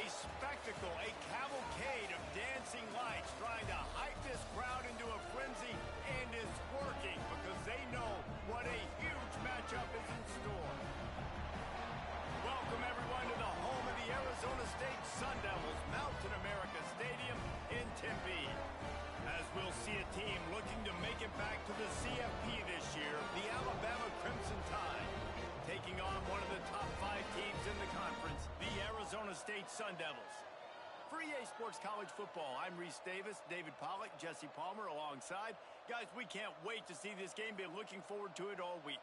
spectacle, a cavalcade of dancing lights trying to hype this crowd into a frenzy, and it's working because they know what a huge matchup is in store. Welcome, everyone, to the home of the Arizona State Sun Devils, Mountain America Stadium in Tempe. As we'll see a team looking to make it back to the CFP this year, the Alabama Crimson Tide, taking on one of the top 5 teams in the conference, the Arizona State Sun Devils. For EA Sports College Football, I'm Reese Davis, David Pollack, Jesse Palmer alongside. Guys, we can't wait to see this game. Been looking forward to it all week.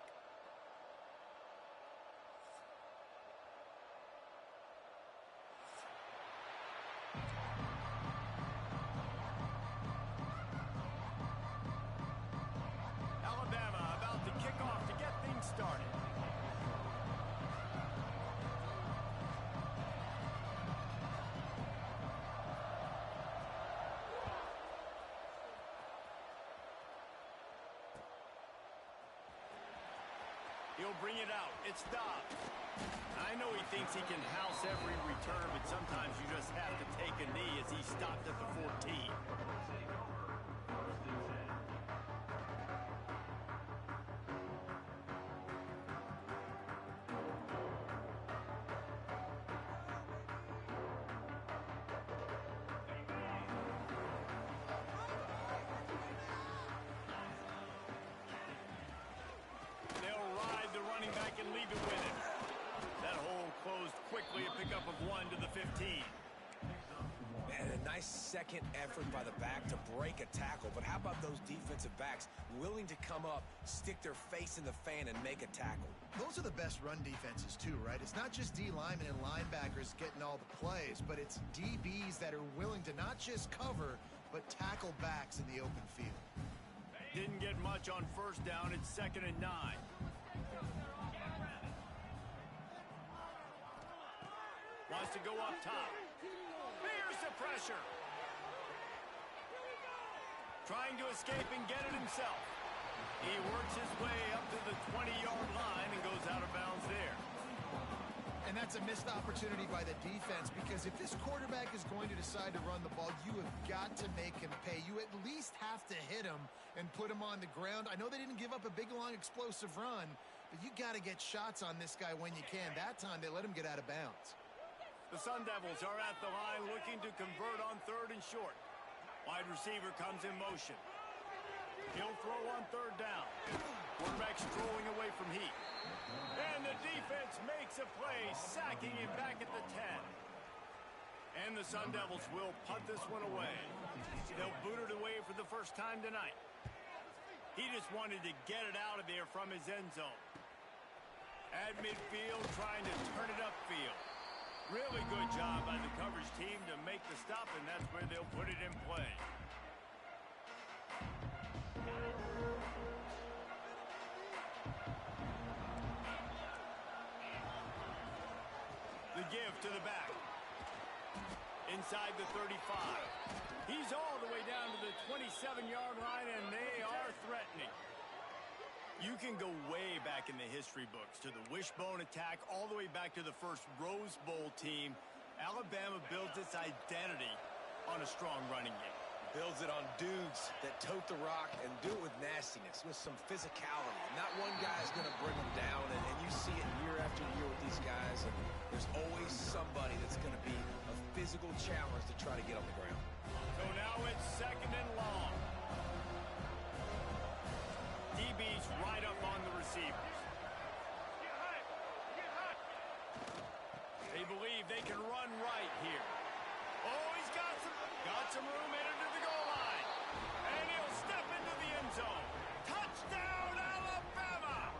Alabama about to kick off to get things started. He'll bring it out. It's Dobbs. I know he thinks he can house every return, but sometimes you just have to take a knee as he stopped at the 14. Running back and leave it with him. That hole closed quickly, a pickup of 1 to the 15. Man, a nice second effort by the back to break a tackle. But how about those defensive backs willing to come up, stick their face in the fan, and make a tackle? Those are the best run defenses too, right? It's not just D linemen and linebackers getting all the plays, but it's DBs that are willing to not just cover, but tackle backs in the open field. Didn't get much on first down. It's 2nd and 9. Wants to go up top. Here's the pressure. Trying to escape and get it himself. He works his way up to the 20-yard line and goes out of bounds there. And that's a missed opportunity by the defense, because if this quarterback is going to decide to run the ball, you have got to make him pay. You at least have to hit him and put him on the ground. I know they didn't give up a big, long, explosive run, but you got to get shots on this guy when you can. That time, they let him get out of bounds. The Sun Devils are at the line looking to convert on 3rd and short. Wide receiver comes in motion. He'll throw on 3rd down. Quarterback strolling away from heat. And the defense makes a play, sacking him back at the 10. And the Sun Devils will punt this one away. They'll boot it away for the first time tonight. He just wanted to get it out of there from his end zone. At midfield, trying to turn it upfield. Really good job by the coverage team to make the stop, and that's where they'll put it in play. The give to the back. Inside the 35. He's all the way down to the 27-yard line, and they are threatening. You can go way back in the history books to the wishbone attack, all the way back to the first Rose Bowl team. Alabama builds its identity on a strong running game. Builds it on dudes that tote the rock and do it with nastiness, with some physicality. Not one guy is going to bring them down, and you see it year after year with these guys, and there's always somebody that's going to be a physical challenge to try to get on the ground. So now it's 2nd and long. DB's right up on the receivers. They believe they can run right here. Oh, he's got some room headed to the goal line. And he'll step into the end zone. Touchdown, Alabama!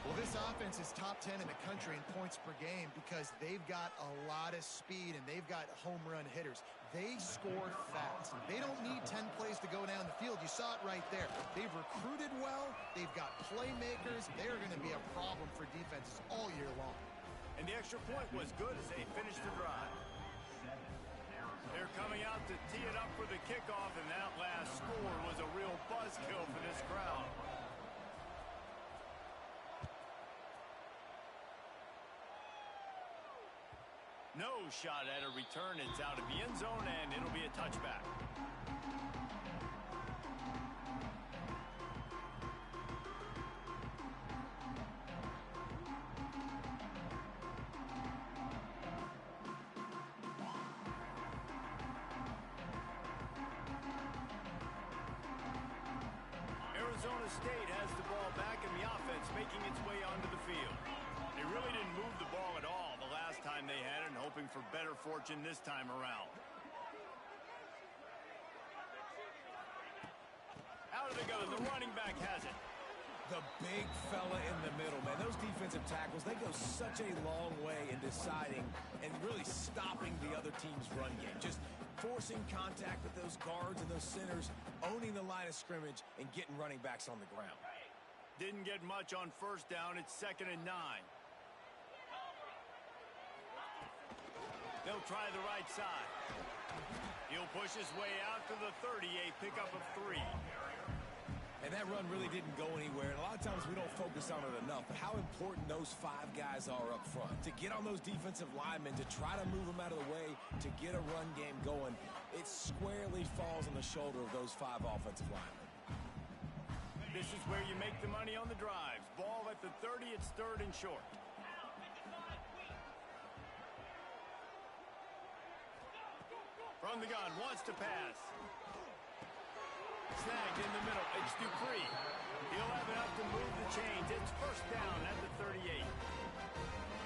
Well, this offense is top 10 in the country in points per game because they've got a lot of speed and they've got home run hitters. They score fast. They don't need 10 plays to go down the field. You saw it right there. They've recruited well. They've got playmakers. They're going to be a problem for defenses all year long. And the extra point was good as they finished the drive. They're coming out to tee it up for the kickoff, and that last score was a real buzzkill for this crowd. No shot at a return. It's out of the end zone, and it'll be a touchback. Arizona State has the ball back in the offense, making its way onto the field. They really didn't move the ball at all the last time they had it, and hoping for better fortune this time around. Out of the gun, the running back has it. The big fella in the middle, man. Those defensive tackles, they go such a long way in deciding and really stopping the other team's run game. Just forcing contact with those guards and those centers, owning the line of scrimmage, and getting running backs on the ground. Didn't get much on first down. It's 2nd and 9. They'll try the right side. He'll push his way out to the 30, a pickup of 3. And that run really didn't go anywhere. And a lot of times we don't focus on it enough. But how important those 5 guys are up front. To get on those defensive linemen, to try to move them out of the way, to get a run game going, it squarely falls on the shoulder of those 5 offensive linemen. This is where you make the money on the drives. Ball at the 30, it's 3rd and short. From the gun, wants to pass. Snagged in the middle, it's Dupree. He'll have enough to move the chains. It's 1st down at the 38.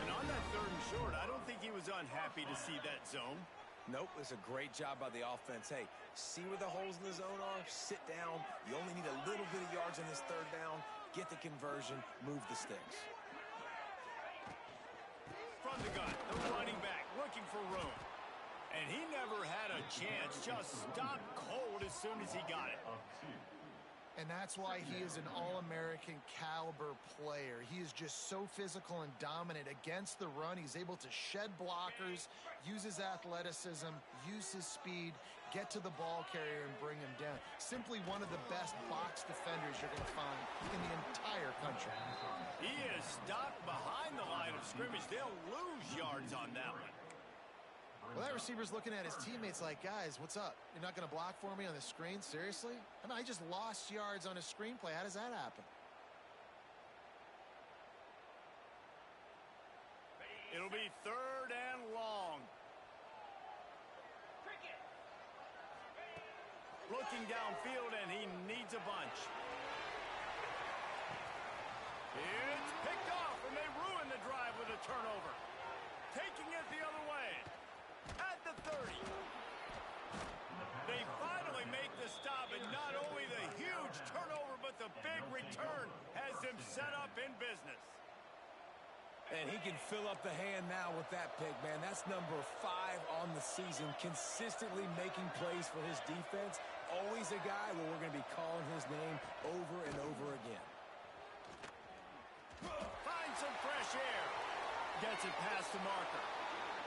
And on that 3rd and short, I don't think he was unhappy to see that zone. Nope, it's a great job by the offense. Hey, see where the holes in the zone are, sit down. You only need a little bit of yards on this 3rd down. Get the conversion, move the sticks. From the gun, the running back looking for room. And he never had a chance, just stopped cold as soon as he got it. And that's why he is an All-American caliber player. He is just so physical and dominant against the run. He's able to shed blockers, use his athleticism, use his speed, get to the ball carrier and bring him down. Simply one of the best box defenders you're going to find in the entire country. He is stopped behind the line of scrimmage. They'll lose yards on that one. Well, that receiver's looking at his teammates like, guys, what's up? You're not going to block for me on the screen? Seriously? I mean, I just lost yards on a screenplay. How does that happen? It'll be 3rd and long. Looking downfield, and he needs a bunch. It's picked off, and they ruin the drive with a turnover. Taking it the other way. At the 30. They finally make the stop, and not only the huge turnover, but the big return has them set up in business. And he can fill up the hand now with that pick, man. That's number 5 on the season, consistently making plays for his defense. Always a guy where we're going to be calling his name over and over again. Finds some fresh air. Gets it past the marker.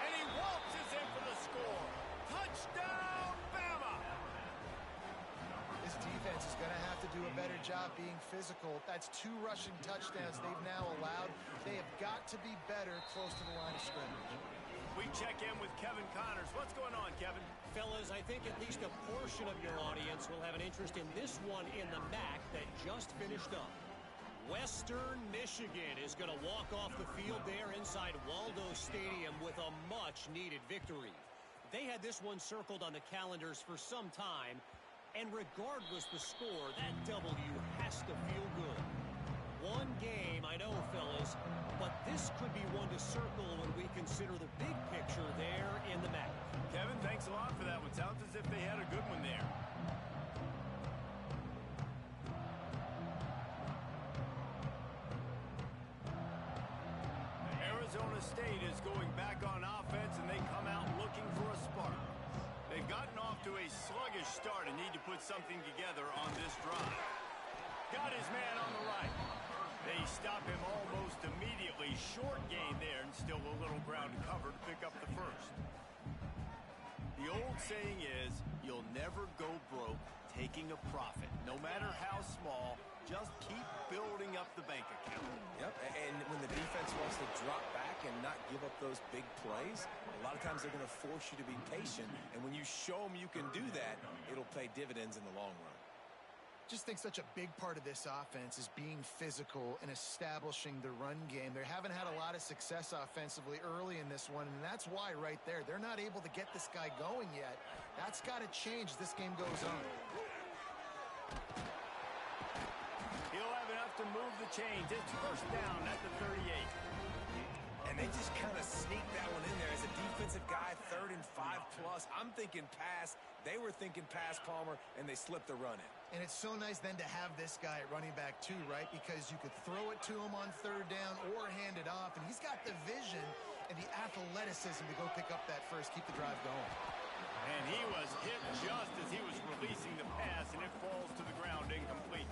And he waltzes in for the score. Touchdown, Bama! This defense is going to have to do a better job being physical. That's 2 rushing touchdowns they've now allowed. They have got to be better close to the line of scrimmage. We check in with Kevin Connors. What's going on, Kevin? Fellas, I think at least a portion of your audience will have an interest in this one in the MAC that just finished up. Western Michigan is going to walk off the field there inside Waldo Stadium with a much-needed victory. They had this one circled on the calendars for some time, and regardless the score, that W has to feel good. One game, I know, fellas, but this could be one to circle when we consider the big picture there in the MAC. Kevin, thanks a lot for that one. Sounds as if they had a good one there. Arizona State is going back on offense, and they come out looking for a spark. They've gotten off to a sluggish start and need to put something together on this drive. Got his man on the right. They stop him almost immediately. Short gain there, and still a little ground to cover to pick up the first. The old saying is, you'll never go broke taking a profit. No matter how small, just keep building up the bank account. Yep, and when the defense wants to drop back and not give up those big plays, a A lot of times they're going to force you to be patient, and when you show them you can do that, it'll pay dividends in the long run. Just think such a big part of this offense is being physical and establishing the run game. They haven't had a lot of success offensively early in this one, and that's why right there, they're not able to get this guy going yet. That's got to change as this game goes on. He'll have enough to move the chains. It's first down at the 38. And they just kind of sneak that one in there as a defensive guy, 3rd and 5+. I'm thinking pass. They were thinking pass, Palmer, and they slipped the run in. And it's so nice then to have this guy at running back too, right? Because you could throw it to him on 3rd down or hand it off. And he's got the vision and the athleticism to go pick up that first, keep the drive going. And he was hit just as he was releasing the pass, and it falls to the ground incomplete.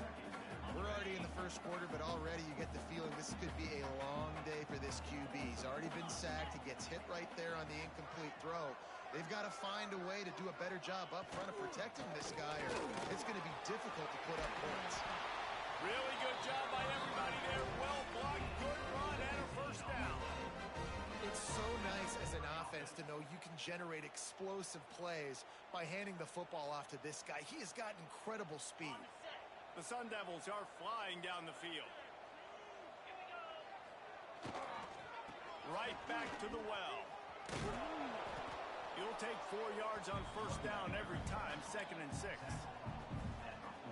We're already in the first quarter, but already you get the feeling this could be a long day for this QB. He's already been sacked. He gets hit right there on the incomplete throw. They've got to find a way to do a better job up front of protecting this guy, or it's going to be difficult to put up points. Really good job by everybody there. Well blocked, good run, and a first down. It's so nice as an offense to know you can generate explosive plays by handing the football off to this guy. He has got incredible speed. The Sun Devils are flying down the field. Right back to the well. He'll take 4 yards on first down every time, 2nd and 6.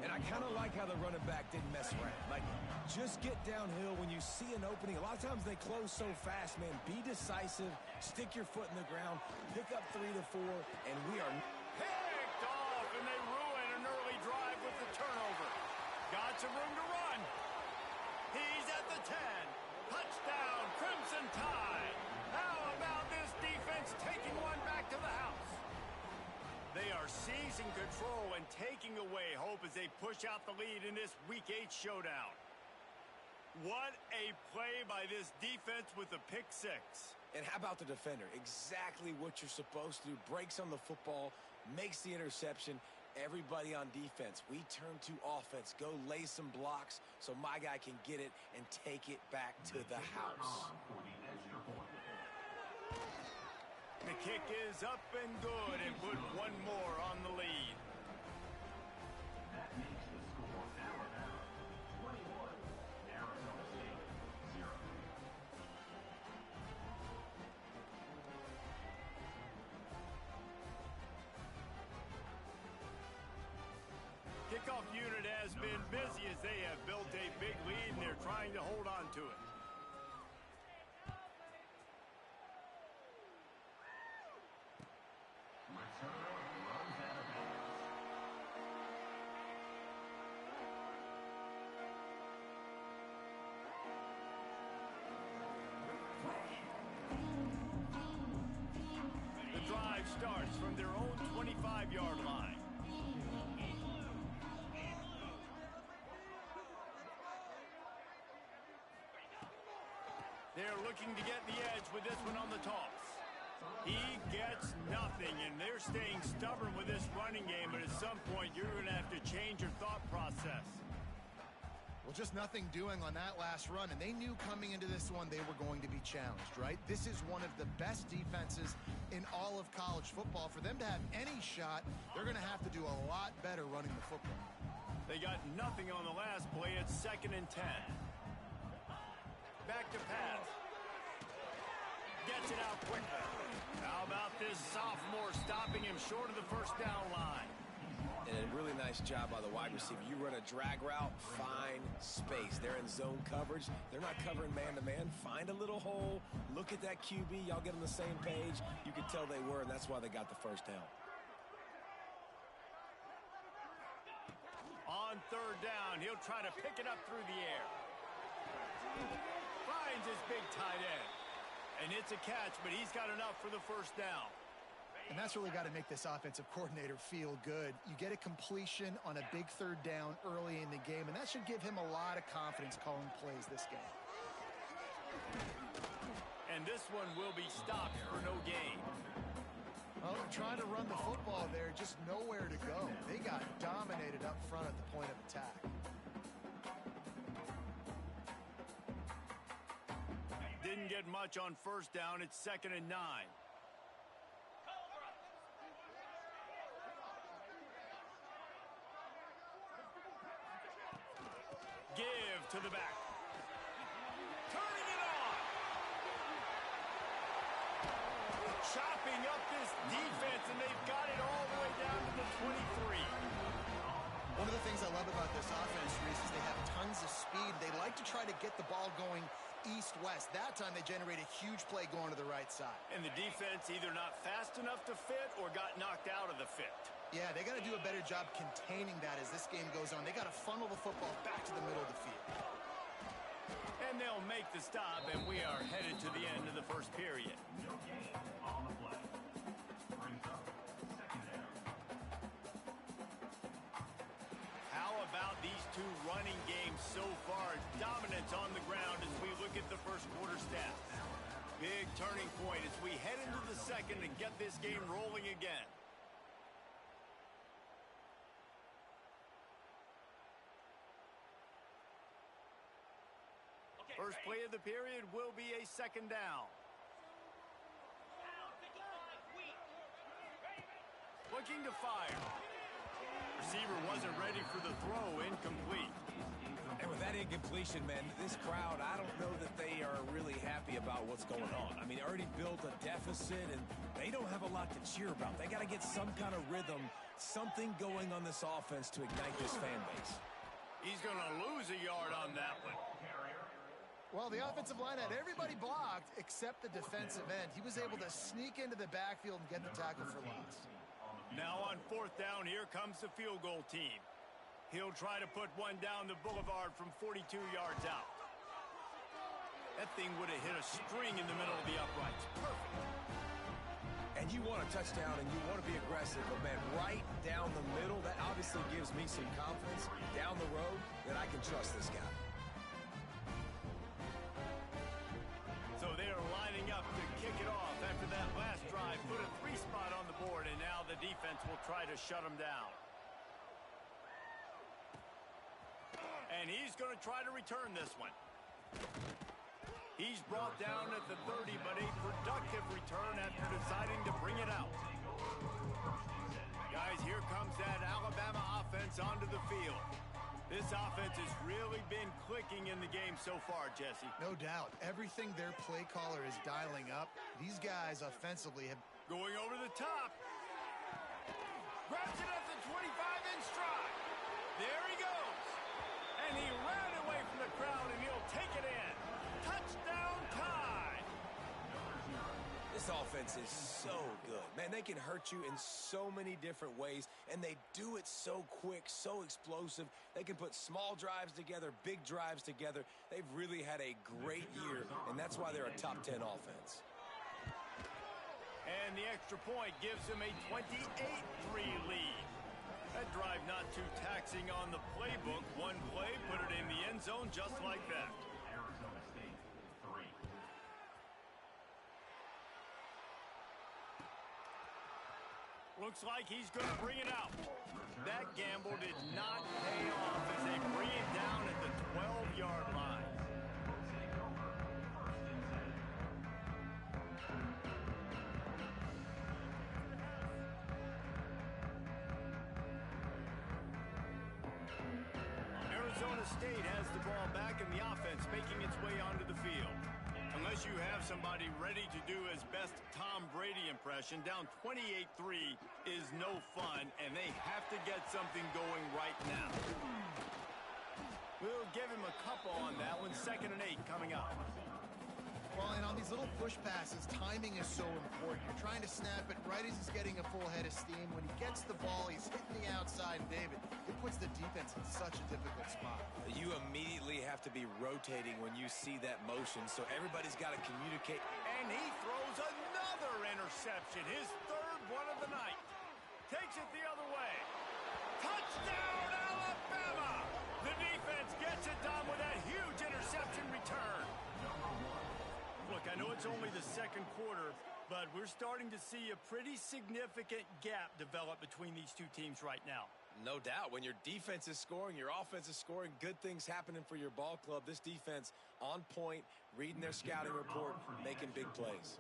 And I kind of like how the running back didn't mess around. Like, just get downhill when you see an opening. A lot of times they close so fast, man. Be decisive, stick your foot in the ground, pick up 3 to 4, and we are picked off, and they ruin an early drive with the turnover. Got some room to run. He's at the 10. Touchdown, Crimson Tide. How about this defense taking one back to the house? They are seizing control and taking away hope as they push out the lead in this Week 8 showdown. What a play by this defense with a pick 6. And how about the defender? Exactly what you're supposed to do. Breaks on the football, makes the interception. Everybody on defense, we turn to offense. Go lay some blocks so my guy can get it and take it back to the house. The kick is up and good and put one more on the lead. That makes the score Alabama 21, Arizona State 0. Kickoff unit has been busy as they have built a big lead and they're trying to hold on to it. The drive starts from their own 25-yard line. They're looking to get the edge with this one on the toss. He gets nothing, and they're staying stubborn with this running game, but at some point you're going to have to change your thought process. Well, just nothing doing on that last run, and they knew coming into this one they were going to be challenged, right? This is one of the best defenses in all of college football. For them to have any shot, they're going to have to do a lot better running the football. They got nothing on the last play. It's 2nd and 10. Back to pass. Gets it out quickly. How about this sophomore stopping him short of the first down line? And a really nice job by the wide receiver. You run a drag route, find space. They're in zone coverage. They're not covering man-to-man. Find a little hole. Look at that QB. Y'all get on the same page. You could tell they were, and that's why they got the first down. On 3rd down, he'll try to pick it up through the air. Finds his big tight end. And it's a catch, but he's got enough for the first down. And that's really got to make this offensive coordinator feel good. You get a completion on a big 3rd down early in the game, and that should give him a lot of confidence calling plays this game. And this one will be stopped for no gain. Well, trying to run the football there, just nowhere to go. They got dominated up front at the point of attack. Didn't get much on first down. It's 2nd and 9. to the back. Turning it on. Chopping up this defense, and they've got it all the way down to the 23. One of the things I love about this offense, Reese, is they have tons of speed. They like to try to get the ball going east-west. That time they generate a huge play going to the right side. And the defense either not fast enough to fit or got knocked out of the fit. Yeah, they got to do a better job containing that as this game goes on. They got to funnel the football back to the middle of the field. And they'll make the stop, and we are headed to the end of the first period. How about these two running games so far? Dominance on the ground as we look at the first quarter stats. Big turning point as we head into the second and get this game rolling again. First play of the period will be a second down. Looking to fire. Receiver wasn't ready for the throw, incomplete. And with that incompletion, man, this crowd, I don't know that they are really happy about what's going on. I mean, already built a deficit, and they don't have a lot to cheer about. They got to get some kind of rhythm, something going on this offense to ignite this fan base. He's going to lose a yard on that one. Well, the offensive line had everybody blocked except the defensive end. He was able to sneak into the backfield and get the tackle for loss. Now on fourth down, here comes the field goal team. He'll try to put one down the boulevard from 42 yards out. That thing would have hit a string in the middle of the uprights. Perfect. And you want a touchdown and you want to be aggressive, but man, right down the middle, that obviously gives me some confidence down the road that I can trust this guy. So they are lining up to kick it off after that last drive. Put a 3-spot on the board, and now the defense will try to shut them down. And he's going to try to return this one. He's brought down at the 30, but a productive return after deciding to bring it out. Guys, here comes that Alabama offense onto the field. This offense has really been clicking in the game so far, Jesse. No doubt. Everything their play caller is dialing up, these guys offensively have... Going over the top. Grabs it at the 25-inch stride. There he goes. And he ran away from the crowd, and he'll take it in. Touchdown tie. This offense is so good. Man, they can hurt you in so many different ways, and they do it so quick, so explosive. They can put small drives together, big drives together. They've really had a great year, and that's why they're a top 10 offense. And the extra point gives them a 28-3 lead. That drive not too taxing on the playbook. One play, put it in the end zone just like that. Looks like he's going to bring it out. That gamble did not pay off as they bring it down at the 12-yard line. Arizona State has the ball back in the offense, making its way onto the field. Unless you have somebody ready to do his best Tom Brady impression, down 28-3 is no fun, and they have to get something going right now. We'll give him a couple on that one. 2nd and 8 coming up. Well, and on these little push passes, timing is so important. You're trying to snap it right as he's getting a full head of steam. When he gets the ball, he's hitting the outside, and David, it puts the defense in such a difficult spot. You immediately have to be rotating when you see that motion, so everybody's got to communicate. And he throws another interception, his 3rd one of the night. Takes it the other way. Touchdown, Alabama! The defense gets it done with that huge interception return. Look, I know it's only the 2nd quarter, but we're starting to see a pretty significant gap develop between these two teams right now. No doubt. When your defense is scoring, your offense is scoring, good things happening for your ball club. This defense on point, reading their scouting report, making big plays.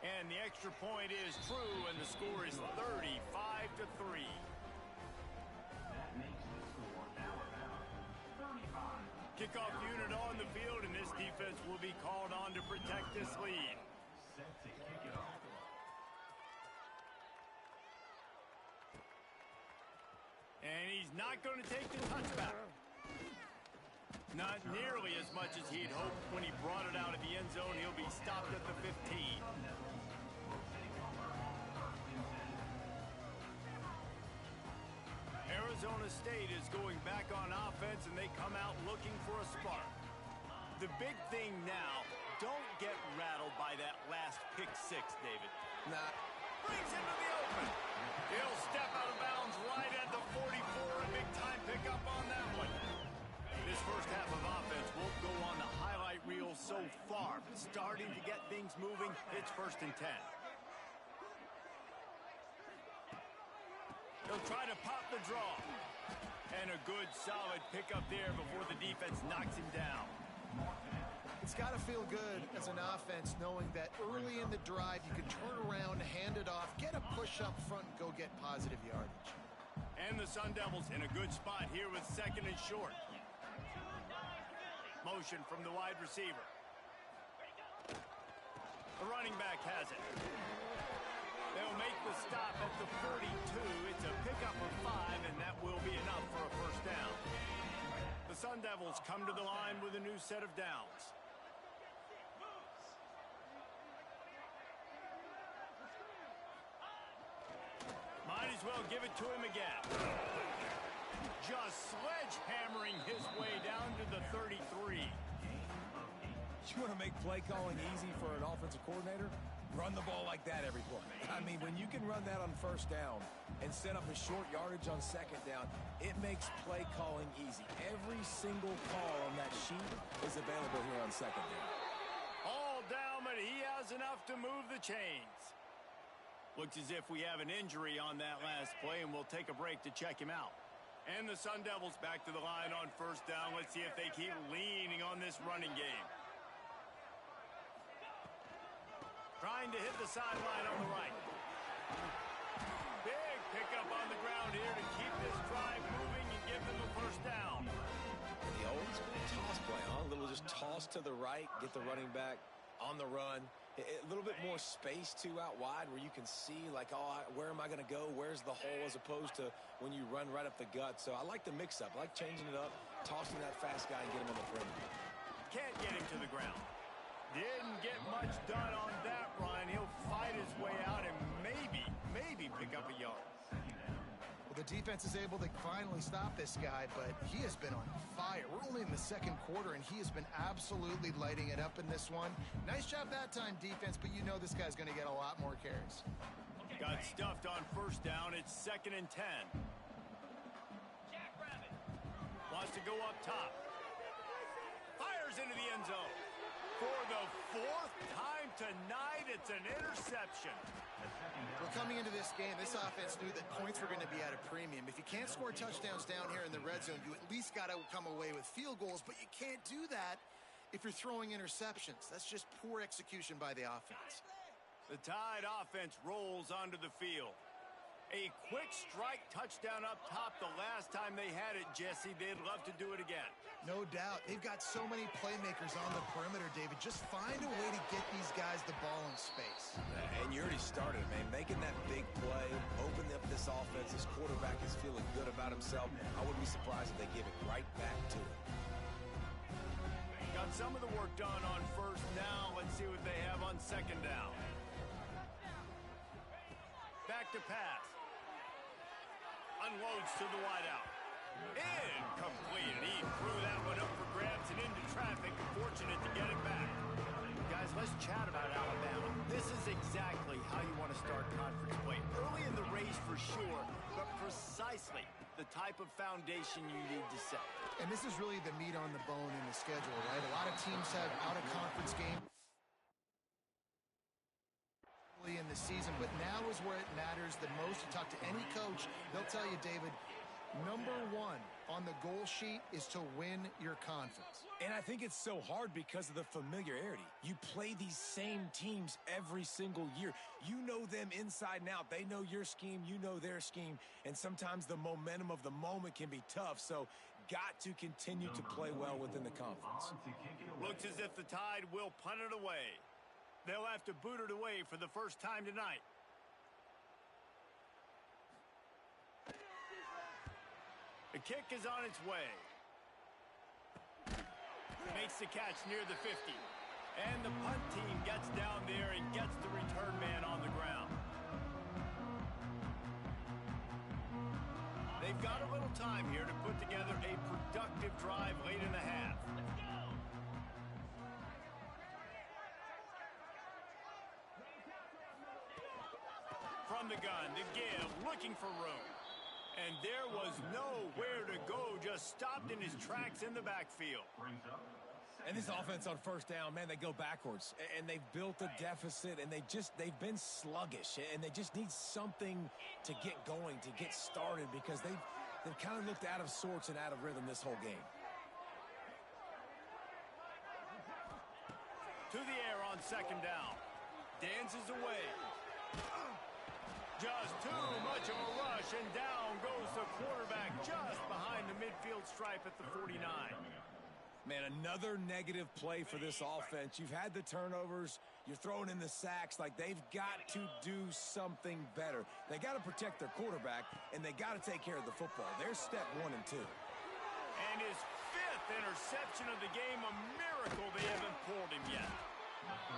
And the extra point is true, and the score is 35-3. Kickoff unit on the field, and this defense will be called on to protect this lead. And he's not going to take the touchback. Not nearly as much as he'd hoped when he brought it out of the end zone. He'll be stopped at the 15. Arizona State is going back on offense, and they come out looking for a spark. The big thing now, don't get rattled by that last pick six, David. Nah. Brings him to the open. He'll step out of bounds right at the 44. A big-time pickup on that one. This first half of offense won't go on the highlight reel so far. Starting to get things moving. It's 1st and 10. He'll try to pop the draw. And a good, solid pickup there before the defense knocks him down. It's got to feel good as an offense knowing that early in the drive you can turn around, hand it off, get a push up front, and go get positive yardage. And the Sun Devils in a good spot here with 2nd and short. Motion from the wide receiver. The running back has it. They'll make the stop at the 42. It's a pickup of 5, and that will be enough for a first down. The Sun Devils come to the line with a new set of downs. Might as well give it to him again. Just sledgehammering his way down to the 33. You want to make play calling easy for an offensive coordinator? Run the ball like that every play. I mean, when you can run that on 1st down and set up a short yardage on 2nd down, it makes play calling easy. Every single call on that sheet is available here on 2nd down. All down, but he has enough to move the chains. Looks as if we have an injury on that last play, and we'll take a break to check him out. And the Sun Devils back to the line on 1st down. Let's see if they keep leaning on this running game. Trying to hit the sideline on the right. Big pickup on the ground here to keep this drive moving and give them a 1st down. The old school toss play, huh? A little just toss to the right, get the running back on the run. A little bit more space, too, out wide where you can see, like, oh, where am I going to go? Where's the hole, as opposed to when you run right up the gut. So I like the mix-up. I like changing it up, tossing that fast guy and get him on the perimeter. Can't get him to the ground. Didn't get much done on that run. He'll fight his way out and maybe pick up a yard. Well, the defense is able to finally stop this guy, but he has been on fire. We're only in the 2nd quarter, and he has been absolutely lighting it up in this one. Nice job that time, defense, but you know this guy's going to get a lot more carries. Got stuffed on 1st down. It's 2nd and 10. Wants to go up top. Fires into the end zone. For the 4th time tonight, it's an interception. Well, coming into this game, this offense knew that points were going to be at a premium. If you can't score touchdowns down here in the red zone, you at least got to come away with field goals, but you can't do that if you're throwing interceptions. That's just poor execution by the offense. The Tide offense rolls onto the field. A quick strike touchdown up top the last time they had it, Jesse. They'd love to do it again. No doubt. They've got so many playmakers on the perimeter, David. Just find a way to get these guys the ball in space. And you already started, man. Making that big play, opening up this offense. This quarterback is feeling good about himself. I wouldn't be surprised if they give it right back to him. Got some of the work done on 1st down. Let's see what they have on 2nd down. Back to pass. Unloads to the wideout. Incomplete. And he threw that one up for grabs and into traffic. Fortunate to get it back. Guys, let's chat about Alabama. This is exactly how you want to start conference play. Early in the race for sure, but precisely the type of foundation you need to set. And this is really the meat on the bone in the schedule, right? A lot of teams have out-of-conference games in the season, but now is where it matters the most. You talk to any coach, they'll tell you, David, number 1 on the goal sheet is to win your conference. And I think it's so hard because of the familiarity. You play these same teams every single year. You know them inside and out. They know your scheme, you know their scheme, and sometimes the momentum of the moment can be tough. So got to continue to play well within the conference. Looks as if the Tide will punt it away. They'll have to boot it away for the first time tonight. The kick is on its way. Makes the catch near the 50. And the punt team gets down there and gets the return man on the ground. They've got a little time here to put together a productive drive late in the half. From the gun, to give, looking for room. And there was nowhere to go, just stopped in his tracks in the backfield. And this offense on first down, man, they go backwards. And they've built a deficit, and they've been sluggish. And they just need something to get going, to get started, because they've kind of looked out of sorts and out of rhythm this whole game. To the air on second down. Dances away. Just too much of a rush, and down goes the quarterback just behind the midfield stripe at the 49. Man, another negative play for this offense. You've had the turnovers. You're throwing in the sacks. Like, they've got to do something better. They got to protect their quarterback, and they got to take care of the football. There's step 1 and 2. And his 5th interception of the game, a miracle they haven't pulled him yet.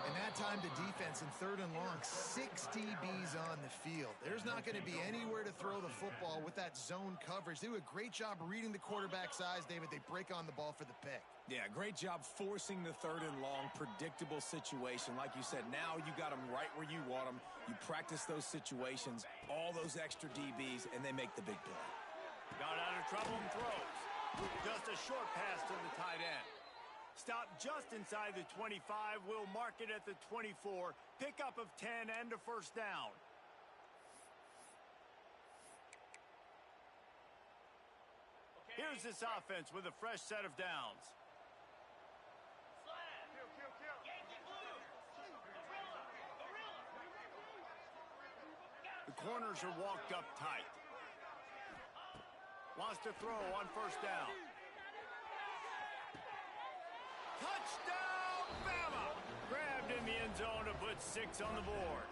And that time to defense in third and long, 6 DBs on the field. There's not going to be anywhere to throw the football with that zone coverage. They do a great job reading the quarterback's eyes, David. They break on the ball for the pick. Yeah, great job forcing the third and long, predictable situation. Like you said, now you got them right where you want them. You practice those situations, all those extra DBs, and they make the big play. Got out of trouble and throws. Just a short pass to the tight end. Stop just inside the 25. We'll mark it at the 24. Pickup of 10 and a first down. Here's this offense with a fresh set of downs. The corners are walked up tight. Wants to throw on first down. Touchdown, Bama! Grabbed in the end zone to put 6 on the board.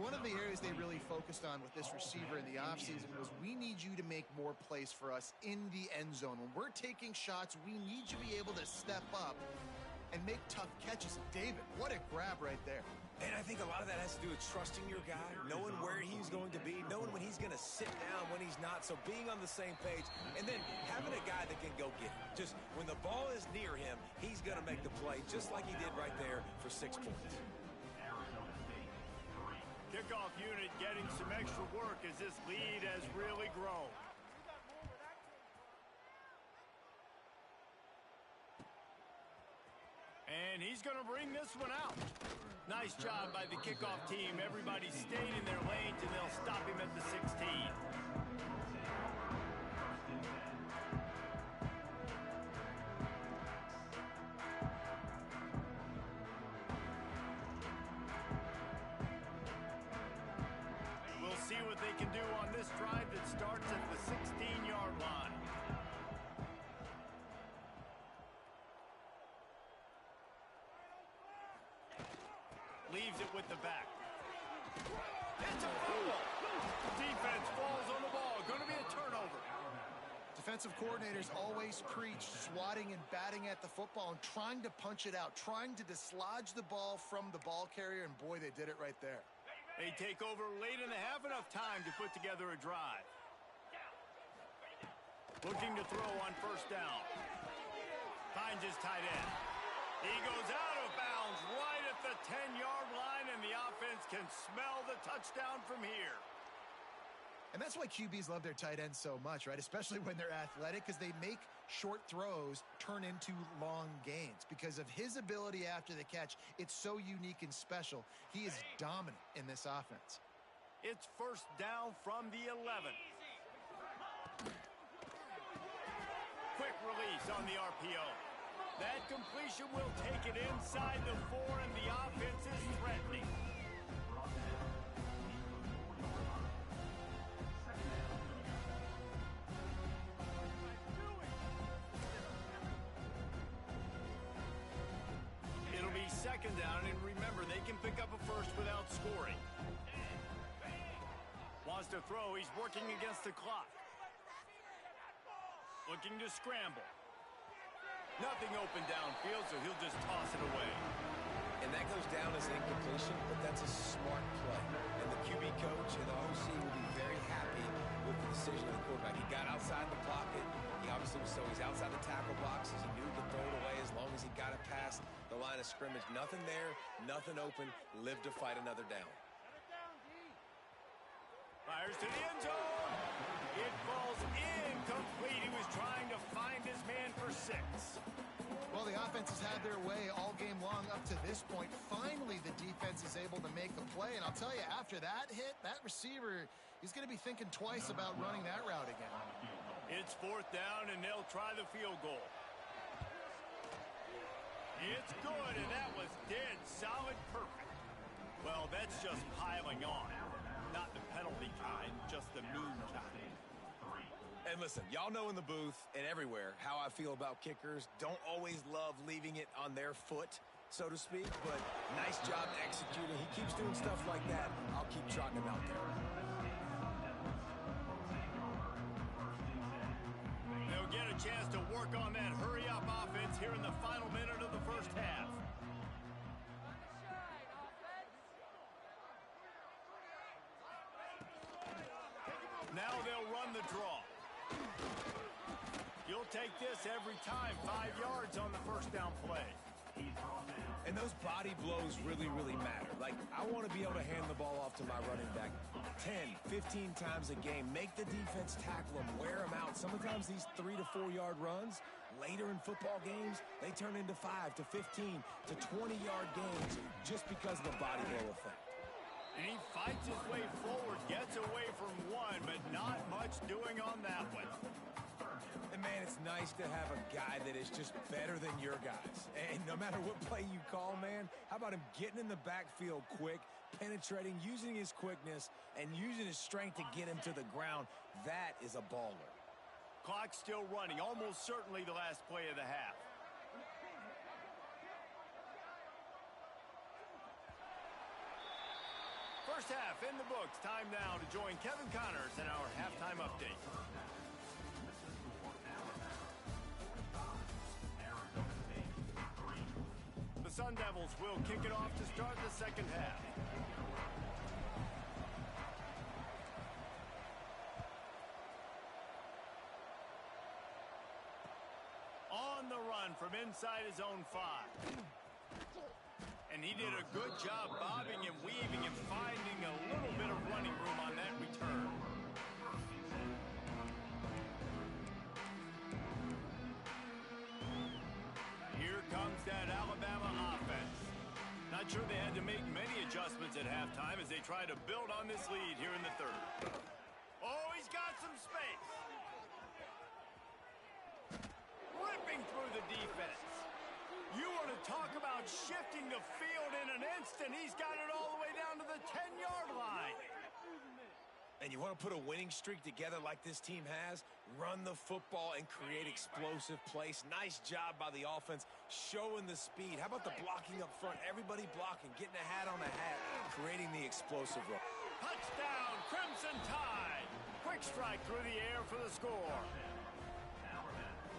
One of the areas they really focused on with this receiver in the offseason was, we need you to make more plays for us in the end zone. When we're taking shots, we need you to be able to step up and make tough catches. David, what a grab right there. And I think a lot of that has to do with trusting your guy, knowing where he's going to be, knowing when he's going to sit down, when he's not. So being on the same page, and then having a guy that can go get it. Just when the ball is near him, he's going to make the play, just like he did right there for 6 points. Kickoff unit getting some extra work as this lead has really grown. And he's going to bring this one out. Nice job by the kickoff team. Everybody stayed in their lanes, and they'll stop him at the 16. See what they can do on this drive that starts at the 16-yard line. Leaves it with the back. It's a fumble. Defense falls on the ball. Going to be a turnover. Defensive coordinators always preach swatting and batting at the football and trying to punch it out, trying to dislodge the ball from the ball carrier, and boy, they did it right there. They take over late in the half, enough time to put together a drive. Looking to throw on first down. Finds his tight end. He goes out of bounds right at the 10-yard line, and the offense can smell the touchdown from here. And that's why QBs love their tight ends so much, right? Especially when they're athletic, because they make short throws turn into long gains. Because of his ability after the catch, it's so unique and special. He is dominant in this offense. It's first down from the 11. Quick release on the RPO. That completion will take it inside the 4, and the offense is threatening. It'll be second down, and remember, they can pick up a first without scoring. Wants to throw. He's working against the clock. Looking to scramble. Nothing open downfield, so he'll just toss it away. And that goes down as incompletion, but that's a smart play. And the QB coach and the OC will be very happy with the decision of the quarterback. He got outside the pocket. He obviously was, so he's outside the tackle boxes. He knew to throw it away as long as he got it past the line of scrimmage. Nothing there, nothing open. Live to fight another down. Fires to the end zone. It falls incomplete. He was trying to find his man for 6. Well, the offense has had their way all game long up to this point. Finally, the defense is able to make a play. And I'll tell you, after that hit, that receiver, he's going to be thinking twice about running that route again. It's fourth down, and they'll try the field goal. It's good, and that was dead solid perfect. Well, that's just piling on. Not the penalty kind, just the mean kind. And listen, y'all know in the booth and everywhere how I feel about kickers. Don't always love leaving it on their foot, so to speak, but nice job executing. He keeps doing stuff like that. I'll keep trotting him out there. They'll get a chance to work on that hurry-up offense here in the final minute of the first half. Now they'll run the draw. You'll take this every time. 5 yards on the first down play. And those body blows really, really matter. Like, I want to be able to hand the ball off to my running back 10, 15 times a game. Make the defense tackle him, wear him out. Sometimes these 3 to 4 yard runs, later in football games, they turn into 5 to 15 to 20-yard games just because of the body blow effect. And he fights his way forward, gets away from one, but not much doing on that one. And, man, it's nice to have a guy that is just better than your guys. And no matter what play you call, man, how about him getting in the backfield quick, penetrating, using his quickness, and using his strength to get him to the ground? That is a baller. Clock's still running, almost certainly the last play of the half. First half in the books. Time now to join Kevin Connors in our halftime update. The Sun Devils will kick it off to start the second half. On the run from inside his own 5. And he did a good job bobbing and weaving and finding a little bit of running room on that return. Here comes that Alabama offense. Not sure they had to make many adjustments at halftime as they try to build on this lead here in the third. Oh, he's got some space. Ripping through the defense. You want to talk about shifting the field in an instant. He's got it all the way down to the 10-yard line. And you want to put a winning streak together like this team has? Run the football and create explosive plays. Nice job by the offense showing the speed. How about the blocking up front? Everybody blocking, getting a hat on a hat, creating the explosive run. Touchdown, Crimson Tide. Quick strike through the air for the score.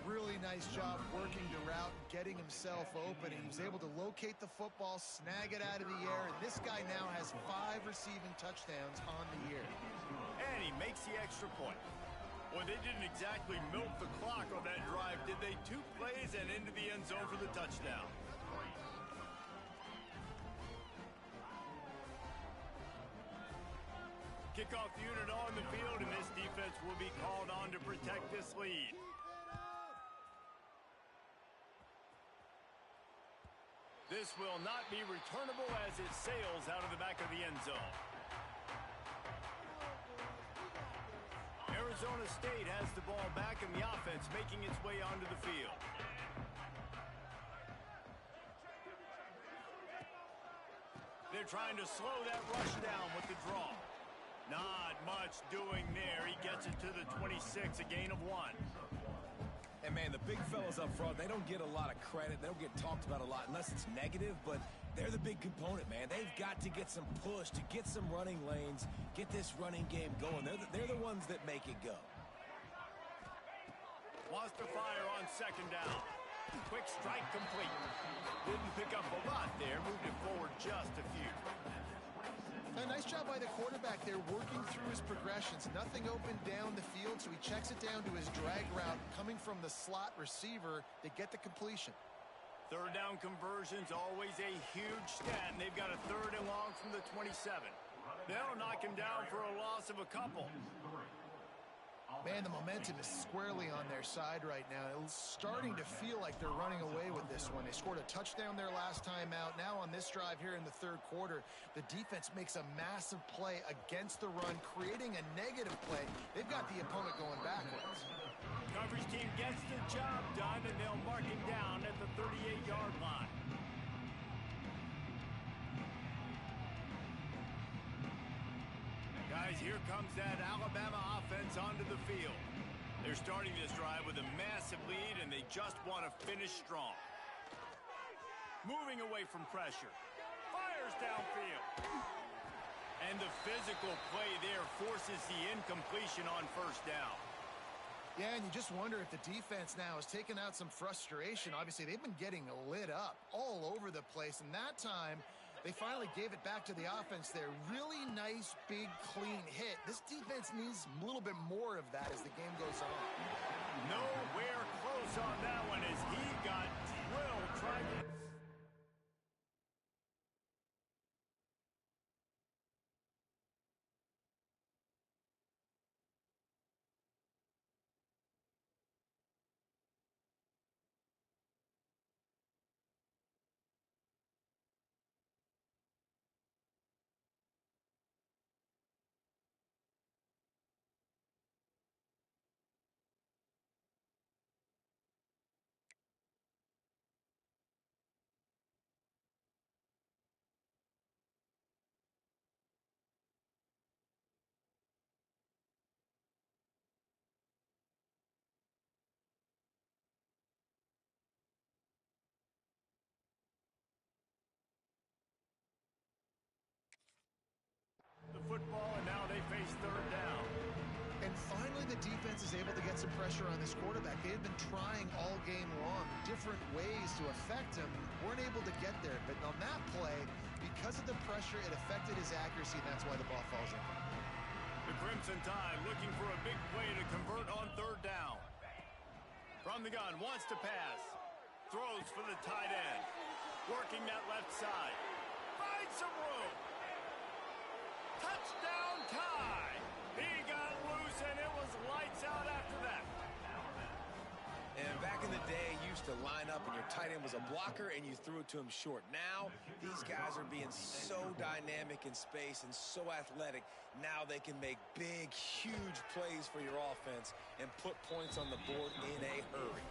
Really nice job working the route, getting himself open, and he was able to locate the football, snag it out of the air, and this guy now has 5 receiving touchdowns on the year. And he makes the extra point. Well, they didn't exactly milk the clock on that drive, did they? 2 plays and into the end zone for the touchdown. Kickoff unit on the field, and this defense will be called on to protect this lead. This will not be returnable as it sails out of the back of the end zone. Arizona State has the ball back, and the offense making its way onto the field. They're trying to slow that rush down with the draw. Not much doing there. He gets it to the 26, a gain of 1. And, man, the big fellas up front, they don't get a lot of credit. They don't get talked about a lot unless it's negative, but they're the big component, man. They've got to get some push, to get some running lanes, get this running game going. They're the ones that make it go. Wants to fire on second down. Quick strike complete. Didn't pick up a lot there. Moved it forward just a few. A nice job by the quarterback there working through his progressions. Nothing open down the field, so he checks it down to his drag route coming from the slot receiver to get the completion. Third down conversions, always a huge stat, and they've got a 3rd and long from the 27. They'll knock him down for a loss of a couple. Man, the momentum is squarely on their side right now. It's starting to feel like they're running away with this one. They scored a touchdown their last time out. Now on this drive here in the 3rd quarter, the defense makes a massive play against the run, creating a negative play. They've got the opponent going backwards. Coverage team gets the job done, and they'll mark him down at the 38-yard line. Guys, here comes that Alabama offense onto the field. They're starting this drive with a massive lead, and they just want to finish strong. Moving away from pressure. Fires downfield. And the physical play there forces the incompletion on 1st down. Yeah, and you just wonder if the defense now has taken out some frustration. Obviously, they've been getting lit up all over the place, and that time they finally gave it back to the offense there. Really nice, big, clean hit. This defense needs a little bit more of that as the game goes on. Nowhere close on that one as he got drilled trying to... football, and now they face 3rd down. And finally, the defense is able to get some pressure on this quarterback. They had been trying all game long, different ways to affect him, weren't able to get there. But on that play, because of the pressure, it affected his accuracy, and that's why the ball falls in. The Crimson Tide looking for a big play to convert on 3rd down. From the gun, wants to pass. Throws for the tight end. Working that left side. Finds some room. Touchdown tie. He got loose, and it was lights out after that. And back in the day, you used to line up and your tight end was a blocker and you threw it to him short. Now, these guys are being so dynamic in space and so athletic. Now they can make big, huge plays for your offense and put points on the board in a hurry.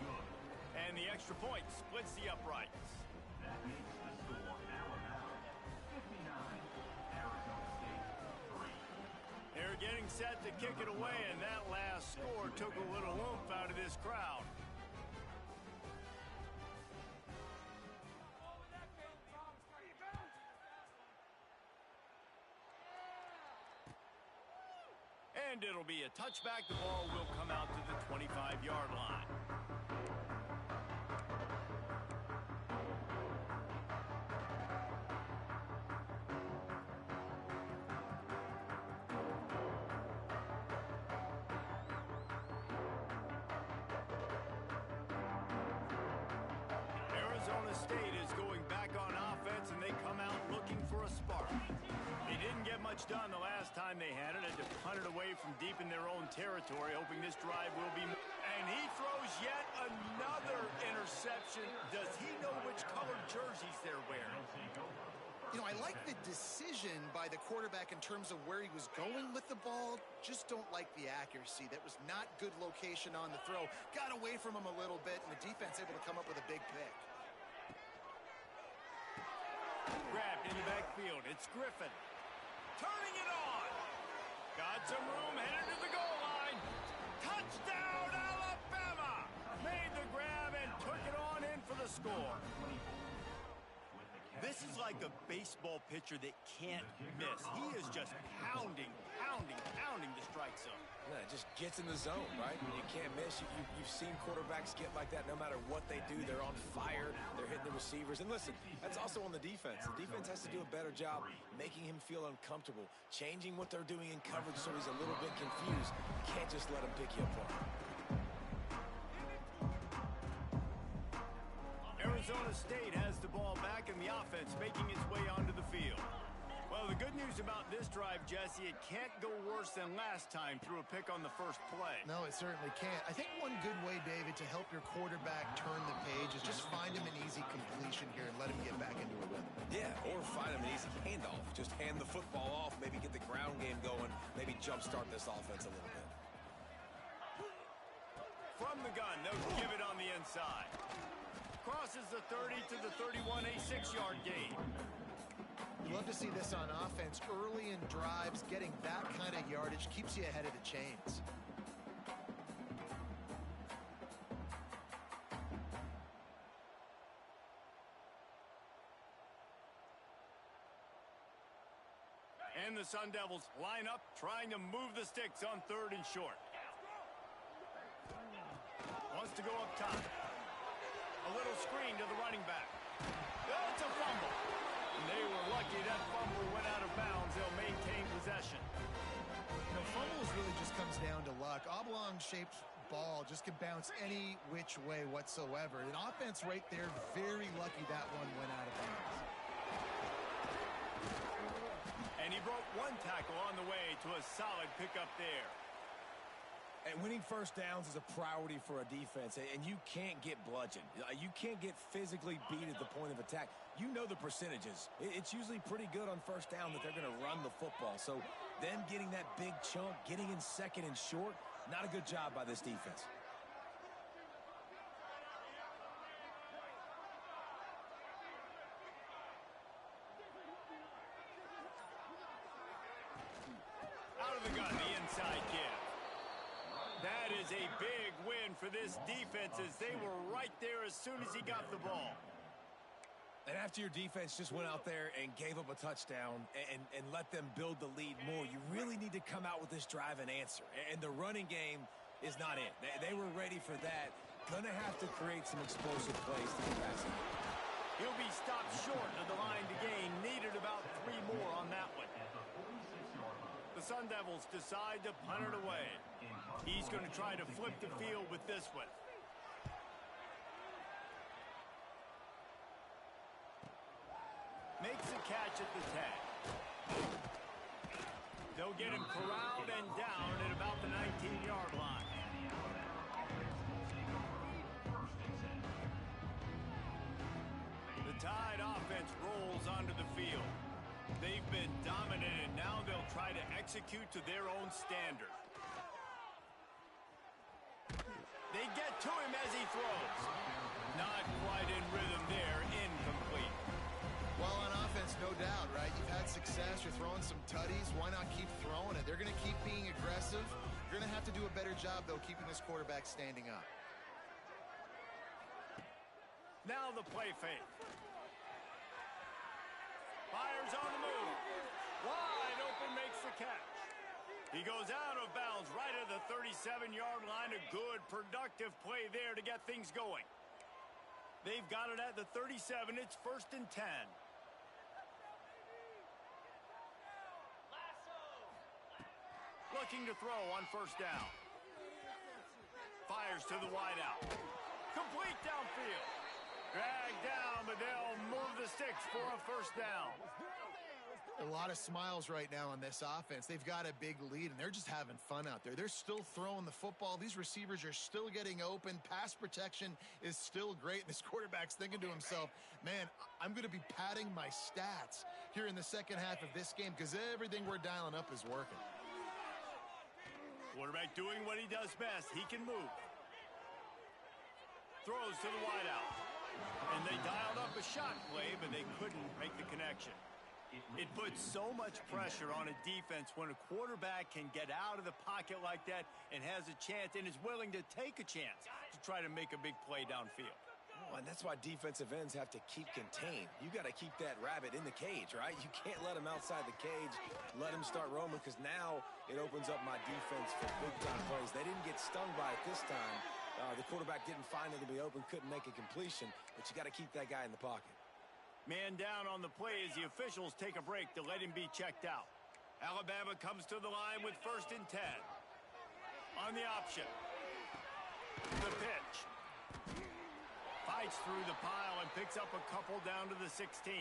And the extra point splits the uprights. They're getting set to kick it away, and that last score took a little oomph out of this crowd. And it'll be a touchback. The ball will come out to the 25-yard line. Arizona State is going back on offense, and they come out looking for a spark. The They didn't get much done the last time they had it. Had to punt it away from deep in their own territory, hoping this drive will be... And he throws yet another interception. Does he know which colored jerseys they're wearing? You know, I like the decision by the quarterback in terms of where he was going with the ball. Just don't like the accuracy. That was not good location on the throw. Got away from him a little bit, and the defense able to come up with a big pick. Grabbed in the backfield. It's Griffin. Turning it on. Got some room, headed to the goal line. Touchdown, Alabama! Made the grab and took it on in for the score. This is like a baseball pitcher that can't miss. He is just pounding the strike zone. Yeah, it just gets in the zone, right? You can't miss. You've seen quarterbacks get like that no matter what they do. They're on fire. They're hitting the receivers. And listen, that's also on the defense. The defense has to do a better job making him feel uncomfortable, changing what they're doing in coverage so he's a little bit confused. You can't just let him pick you apart. Arizona State has the ball back in the offense, making its way onto the field. Well, the good news about this drive, Jesse, it can't go worse than last time through a pick on the first play. No, it certainly can't. I think one good way, David, to help your quarterback turn the page is just find him an easy completion here and let him get back into a rhythm. Yeah, or find him an easy handoff. Just hand the football off, maybe get the ground game going, maybe jumpstart this offense a little bit. From the gun, they'll give it on the inside. Crosses the 30 to the 31, a 6-yard gain. You love to see this on offense. Early in drives, getting that kind of yardage keeps you ahead of the chains. And the Sun Devils line up, trying to move the sticks on 3rd and short. Wants to go up top. A little screen to the running back. It's a fumble. And they were lucky that fumble went out of bounds. They'll maintain possession. You know, fumbles really just comes down to luck. Oblong-shaped ball just can bounce any which way whatsoever. An offense right there, very lucky that one went out of bounds. And he broke one tackle on the way to a solid pickup there. And winning first downs is a priority for a defense, and you can't get bludgeoned. You can't get physically beat at the point of attack. You know the percentages. It's usually pretty good on first down that they're going to run the football. So them getting that big chunk, getting in 2nd and short, not a good job by this defense. Out of the gun, the inside give. That is a big win for this defense as they were right there as soon as he got the ball. And after your defense just went out there and gave up a touchdown and let them build the lead more, you really need to come out with this drive and answer. And the running game is not it. They were ready for that. Gonna have to create some explosive plays to get past it. He'll be stopped short of the line to gain. Needed about 3 more on that one. The Sun Devils decide to punt it away. He's going to try to flip the field with this one. Makes a catch at the 10. They'll get him corralled and down at about the 19-yard line. The Tide offense rolls onto the field. They've been dominant, and now they'll try to execute to their own standard. They get to him as he throws. Not quite in rhythm there, incomplete. Well, on offense, no doubt, right? You've had success. You're throwing some tutties. Why not keep throwing it? They're going to keep being aggressive. You're going to have to do a better job, though, keeping this quarterback standing up. Now the play fake. Fires on the move. Wide open, makes the catch. He goes out of bounds right at the 37-yard line. A good, productive play there to get things going. They've got it at the 37. It's 1st and 10. Looking to throw on 1st down. Fires to the wideout. Complete downfield. Dragged down, but they'll move the sticks for a 1st down. A lot of smiles right now on this offense. They've got a big lead, and they're just having fun out there. They're still throwing the football. These receivers are still getting open. Pass protection is still great. This quarterback's thinking to himself, man, I'm going to be padding my stats here in the second half of this game because everything we're dialing up is working. Quarterback doing what he does best. He can move. Throws to the wideout. And they dialed up a shot play, but they couldn't make the connection. It puts so much pressure on a defense when a quarterback can get out of the pocket like that and has a chance and is willing to take a chance to try to make a big play downfield. Oh, and that's why defensive ends have to keep contained. You got to keep that rabbit in the cage, right? You can't let him outside the cage, let him start roaming, because now it opens up my defense for big-time plays. They didn't get stung by it this time. The quarterback didn't find it to be open, couldn't make a completion, but you got to keep that guy in the pocket. Man down on the play as the officials take a break to let him be checked out. Alabama comes to the line with 1st and 10. On the option. The pitch. Fights through the pile and picks up a couple down to the 16.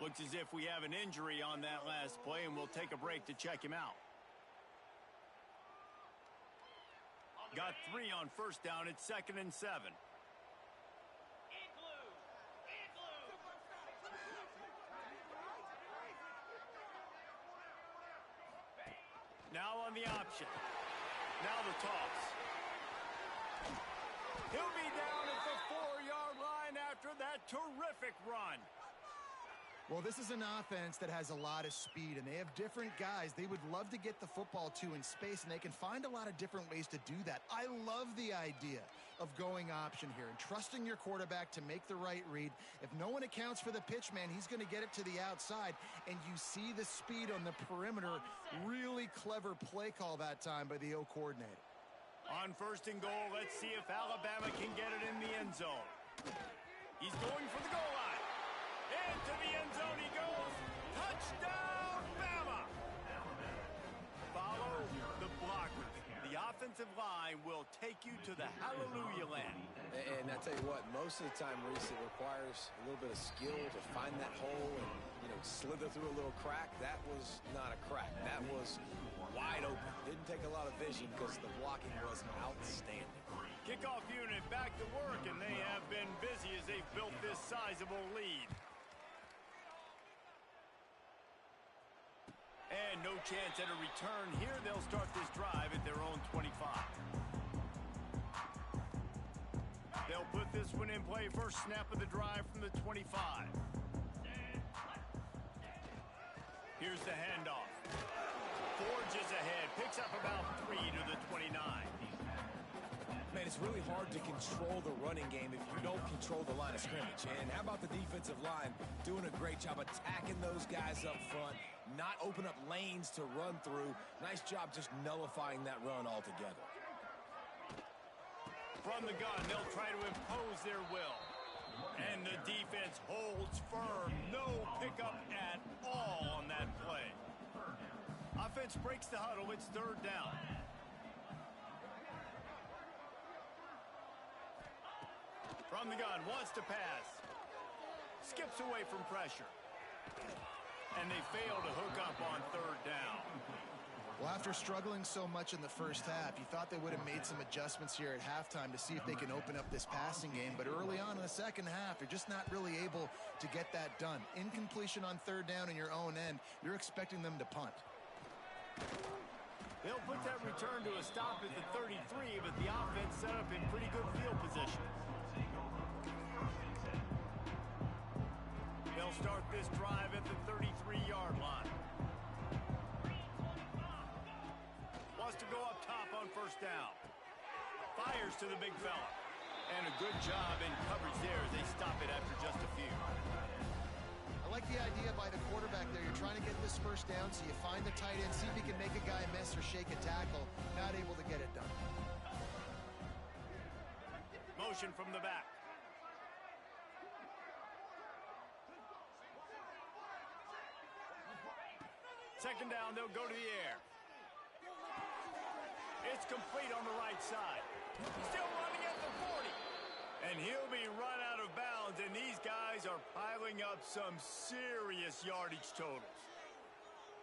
Looks as if we have an injury on that last play, and we'll take a break to check him out. Got 3 on 1st down. It's 2nd and 7. Now on the option. Now the toss. He'll be down at the 4-yard line after that terrific run. Well, this is an offense that has a lot of speed, and they have different guys they would love to get the football to in space, and they can find a lot of different ways to do that. I love the idea of going option here and trusting your quarterback to make the right read. If no one accounts for the pitch, man, he's going to get it to the outside, and you see the speed on the perimeter. Really clever play call that time by the O coordinator. On 1st and goal, let's see if Alabama can get it in the end zone. He's going for the goal line. Into the end zone he goes. Touchdown, Bama! Follow the blockers. The offensive line will take you to the hallelujah land. And I tell you what, most of the time, Reese, it requires a little bit of skill to find that hole and, slither through a little crack. That was not a crack. That was wide open. Didn't take a lot of vision because the blocking was outstanding. Kickoff unit back to work, and they have been busy as they've built this sizable lead. And no chance at a return here. They'll start this drive at their own 25. They'll put this one in play. First snap of the drive from the 25. Here's the handoff. Forges ahead. Picks up about 3 to the 29. Man, it's really hard to control the running game if you don't control the line of scrimmage. And how about the defensive line doing a great job attacking those guys up front, not open up lanes to run through. Nice job just nullifying that run altogether. From the gun, they'll try to impose their will. And the defense holds firm. No pickup at all on that play. Offense breaks the huddle. It's 3rd down. From the gun, wants to pass. Skips away from pressure. And they fail to hook up on 3rd down. Well, after struggling so much in the first half, you thought they would have made some adjustments here at halftime to see if they can open up this passing game. But early on in the second half, you're just not really able to get that done. Incompletion on 3rd down in your own end, you're expecting them to punt. They'll put that return to a stop at the 33, but the offense set up in pretty good field position. They'll start this drive at the 33-yard line. Wants to go up top on 1st down. Fires to the big fella. And a good job in coverage there as they stop it after just a few. I like the idea by the quarterback there. You're trying to get this 1st down, so you find the tight end, see if he can make a guy miss or shake a tackle. Not able to get it done. Motion from the back. Second down, they'll go to the air. It's complete on the right side. Still running at the 40. And he'll be run out of bounds, and these guys are piling up some serious yardage totals.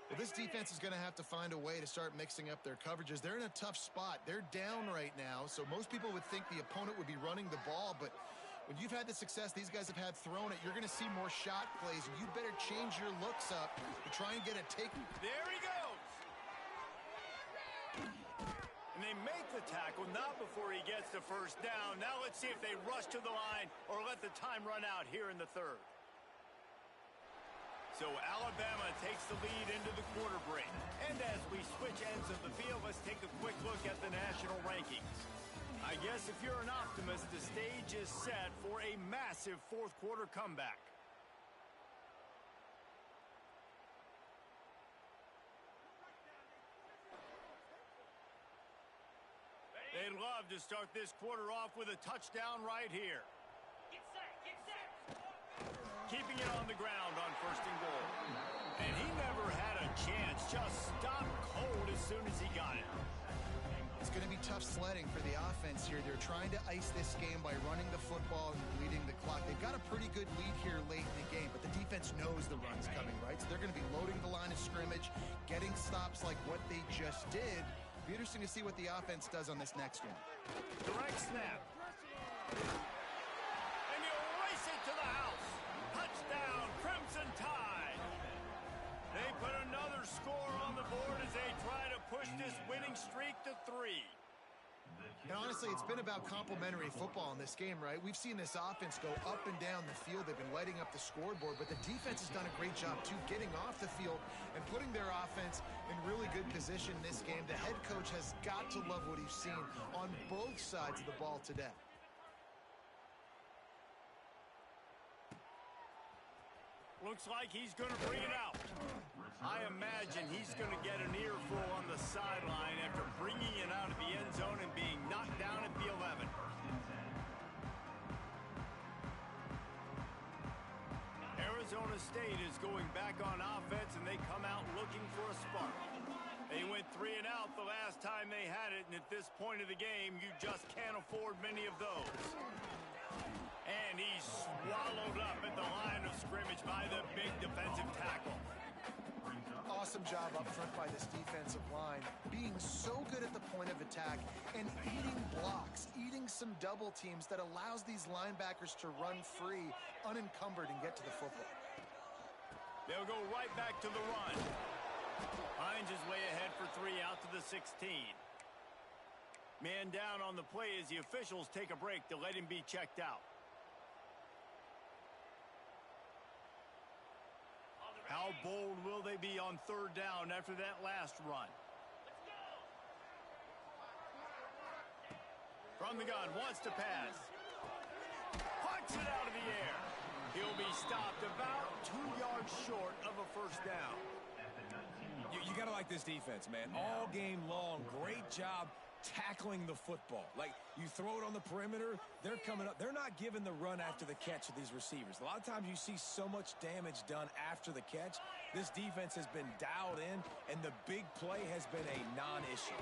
Well, this defense is going to have to find a way to start mixing up their coverages. They're in a tough spot. They're down right now, so most people would think the opponent would be running the ball, but when you've had the success these guys have had throwing it, you're going to see more shot plays, and you better change your looks up to try and get a take. There he goes. And they make the tackle, not before he gets the first down. Now let's see if they rush to the line or let the time run out here in the third. So Alabama takes the lead into the quarter break. And as we switch ends of the field, let's take a quick look at the national rankings. I guess if you're an optimist, the stage is set for a massive fourth quarter comeback. They'd love to start this quarter off with a touchdown right here. Get set, get set. Keeping it on the ground on first and goal. And he never had a chance. Just stopped cold as soon as he got it. It's going to be tough sledding for the offense here. They're trying to ice this game by running the football and leading the clock. They've got a pretty good lead here late in the game, but the defense knows the run's coming, right? So they're going to be loading the line of scrimmage, getting stops like what they just did. It'll be interesting to see what the offense does on this next one. Direct snap. And you race it to the house. Touchdown, Crimson Tide. They put another score on the board as they try to push this winning streak to 3. And honestly, it's been about complementary football in this game, right? We've seen this offense go up and down the field. They've been lighting up the scoreboard, but the defense has done a great job, too, getting off the field and putting their offense in really good position in this game. The head coach has got to love what he's seen on both sides of the ball today. Looks like he's going to bring it out. I imagine he's going to get an earful on the sideline after bringing it out of the end zone and being knocked down at the 11. Arizona State is going back on offense, and they come out looking for a spark. They went 3 and out the last time they had it, and at this point of the game, you just can't afford many of those. And he's swallowed up at the line of scrimmage by the big defensive tackle. Awesome job up front by this defensive line, being so good at the point of attack and eating blocks, eating some double teams that allows these linebackers to run free, unencumbered, and get to the football. They'll go right back to the run. Hines is way ahead for 3 out to the 16. Man down on the play as the officials take a break to let him be checked out. How bold will they be on 3rd down after that last run? From the gun, wants to pass. Puts it out of the air. He'll be stopped about 2 yards short of a first down. You got to like this defense, man. All game long, great job tackling the football. Like, you throw it on the perimeter, they're coming up. They're not giving the run after the catch of these receivers. A lot of times you see so much damage done after the catch. This defense has been dialed in, and the big play has been a non-issue.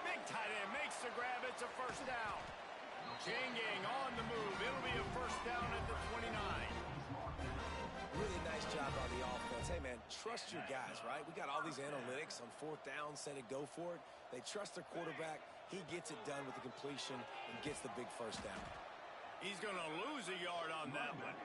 Big tight end makes the grab. It's a first down. Changing on the move. It'll be a first down at the 29. Really nice job on the offense. Hey, man, trust your guys, right? We got all these analytics on 4th down, set it, go for it. They trust their quarterback. He gets it done with the completion and gets the big first down. He's going to lose a yard on that one.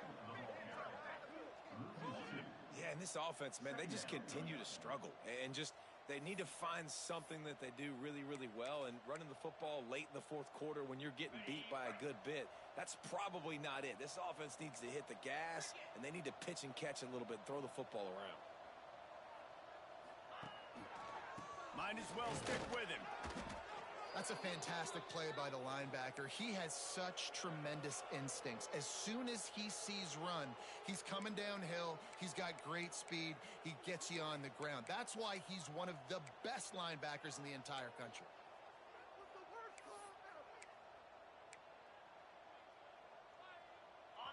Yeah, and this offense, man, they just continue to struggle. And just they need to find something that they do really, really well. And running the football late in the 4th quarter when you're getting beat by a good bit, that's probably not it. This offense needs to hit the gas, and they need to pitch and catch a little bit, throw the football around. Might as well stick with him. That's a fantastic play by the linebacker. He has such tremendous instincts. As soon as he sees run, he's coming downhill. He's got great speed. He gets you on the ground. That's why he's one of the best linebackers in the entire country.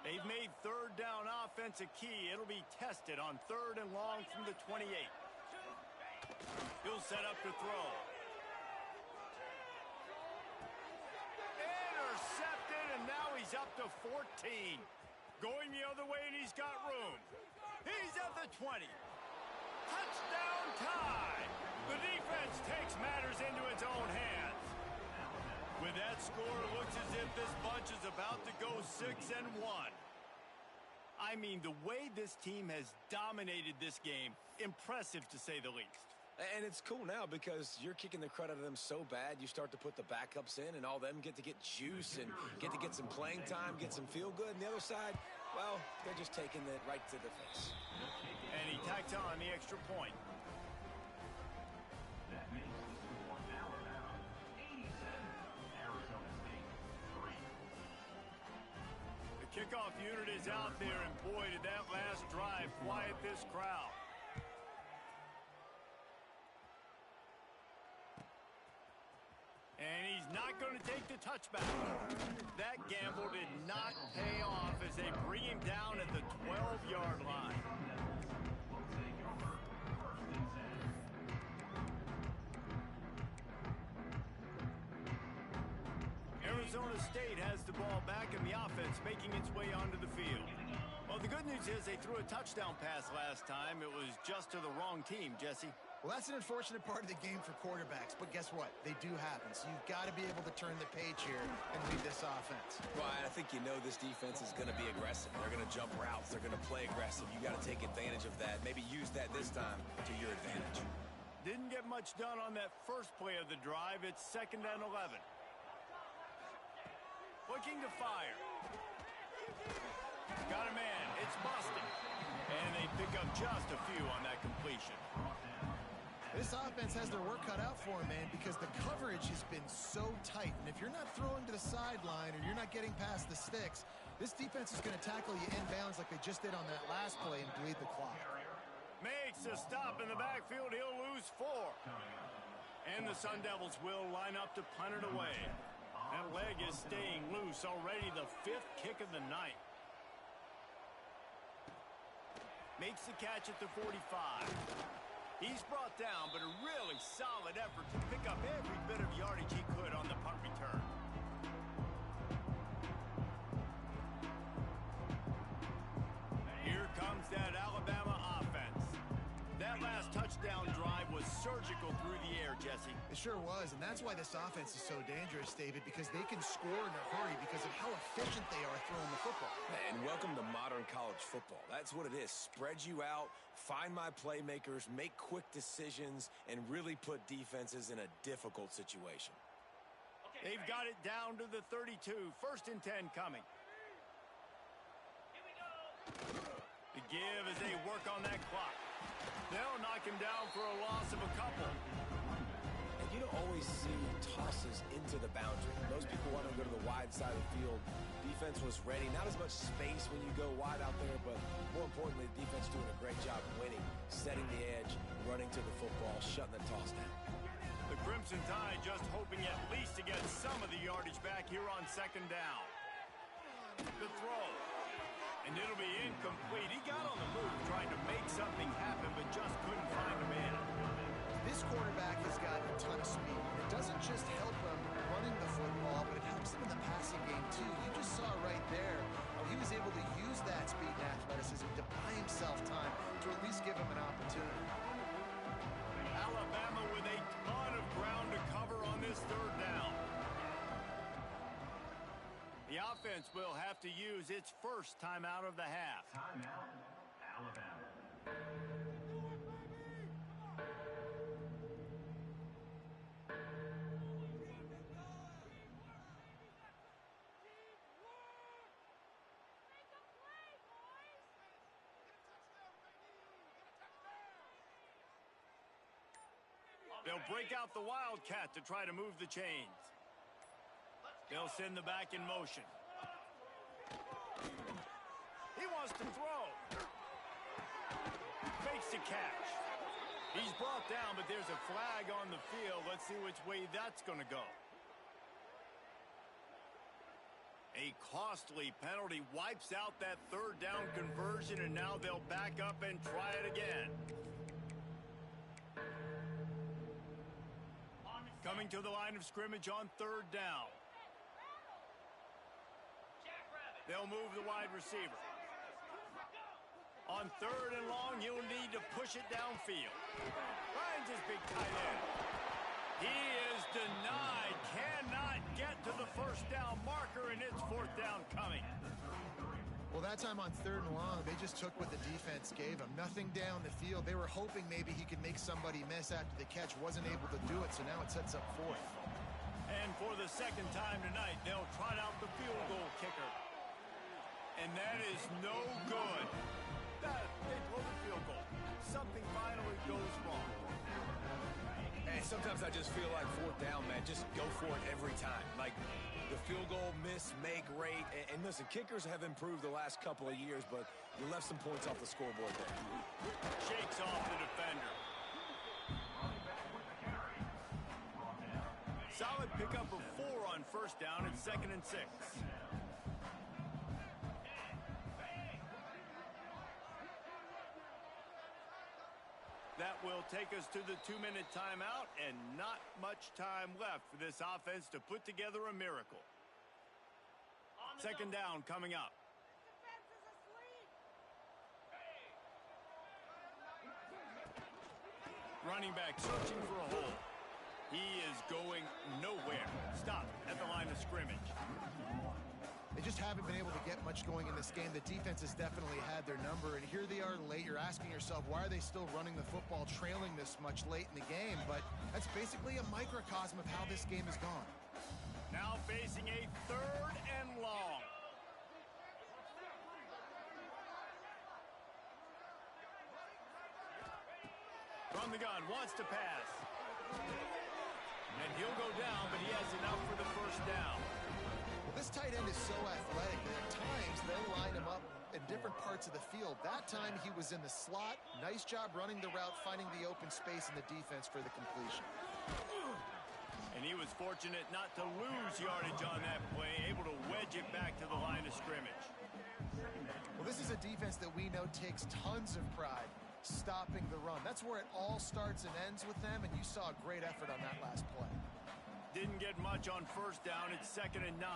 They've made 3rd down offense a key. It'll be tested on 3rd and long from the 28. He'll set up to throw. Intercepted, and now he's He's up to 14. Going the other way, and he's got room. He's at the 20. Touchdown tie. The defense takes matters into its own hands. With that score, it looks as if this bunch is about to go 6-1. I mean, the way this team has dominated this game, impressive to say the least. And it's cool now because you're kicking the crud out of them so bad, you start to put the backups in, and all them get to get juice and get to get some playing time, get some feel good. And the other side, well, they're just taking it right to the face. And he tacks on the extra point. That makes the score Alabama 87, Arizona State 3. The kickoff unit is out there, and boy, did that last drive quiet this crowd. And he's not going to take the touchback. That gamble did not pay off as they bring him down at the 12-yard line. Arizona State has the ball back in the offense, making its way onto the field. Well, the good news is they threw a touchdown pass last time. It was just to the wrong team, Jesse. Well, that's an unfortunate part of the game for quarterbacks, but guess what? They do happen, so you've got to be able to turn the page here and lead this offense. Well, I think you know this defense is going to be aggressive. They're going to jump routes. They're going to play aggressive. You got to take advantage of that. Maybe use that this time to your advantage. Didn't get much done on that first play of the drive. It's 2nd and 11. Looking to fire. Got a man. It's Boston. And they pick up just a few on that completion. This offense has their work cut out for them, man, because the coverage has been so tight. And if you're not throwing to the sideline or you're not getting past the sticks, this defense is going to tackle you inbounds like they just did on that last play and bleed the clock. Makes a stop in the backfield. He'll lose 4. And the Sun Devils will line up to punt it away. That leg is staying loose. Already the 5th kick of the night. Makes the catch at the 45. He's brought down, but a really solid effort to pick up every bit of yardage he could on the punt return. Here comes that Alabama offense. That last touchdown drive was surgical through the air, Jesse. It sure was, and that's why this offense is so dangerous, David, because they can score in a hurry because of how efficient they are throwing the football. And welcome to modern college football. That's what it is. Spread you out, find my playmakers, make quick decisions, and really put defenses in a difficult situation. They've got it down to the 32. 1st and 10 coming. Here we go. The give as they work on that clock. They'll knock him down for a loss of a couple. And you don't always see tosses into the boundary. Most people want to go to the wide side of the field. Defense was ready. Not as much space when you go wide out there, but more importantly, the defense doing a great job winning, setting the edge, running to the football, shutting the toss down. The Crimson Tide just hoping at least to get some of the yardage back here on 2nd down. The throw. And it'll be incomplete. He got on the move trying to make something happen, but just couldn't find a man. This quarterback has got a ton of speed. It doesn't just help him running the football, but it helps him in the passing game, too. You just saw right there how he was able to use that speed and athleticism to buy himself time to at least give him an opportunity. Alabama with a ton of ground to cover on this 3rd down. The offense will have to use its first timeout of the half. Timeout, Alabama. They'll break out the Wildcat to try to move the chains. They'll send the back in motion. He wants to throw. Fakes the catch. He's brought down, but there's a flag on the field. Let's see which way that's going to go. A costly penalty wipes out that 3rd down conversion, and now they'll back up and try it again. Coming to the line of scrimmage on 3rd down. Jack, They'll move the wide receiver. On 3rd and long, he'll need to push it downfield. Finds his big tight end. He is denied. Cannot get to the first down marker, and it's 4th down coming. Well, that time on 3rd and long, they just took what the defense gave him. Nothing down the field. They were hoping maybe he could make somebody miss after the catch. Wasn't able to do it, so now it sets up 4th. And for the 2nd time tonight, they'll trot out the field goal kicker. And that is no good. They blow the field goal. Something finally goes wrong. And sometimes I just feel like 4th down, man, just go for it every time. Like the field goal miss, make rate. And listen, kickers have improved the last couple of years, but you left some points off the scoreboard there. Shakes off the defender. Solid pickup of 4 on 1st down and 2nd and 6. That will take us to the 2-minute timeout, and not much time left for this offense to put together a miracle. 2nd down coming up. Running back searching for a hole. He is going nowhere. Stop at the line of scrimmage. They just haven't been able to get much going in this game. The defense has definitely had their number, and here they are late. You're asking yourself, why are they still running the football, trailing this much late in the game? But that's basically a microcosm of how this game has gone. Now facing a 3rd and long. From the gun, wants to pass. And he'll go down, but he has enough for the 1st down. Well, this tight end is so athletic that at times they'll line him up in different parts of the field. That time he was in the slot. Nice job running the route, finding the open space in the defense for the completion. And he was fortunate not to lose yardage on that play, able to wedge it back to the line of scrimmage. Well, this is a defense that we know takes tons of pride stopping the run. That's where it all starts and ends with them, and you saw a great effort on that last play. Didn't get much on 1st down. It's 2nd and 9.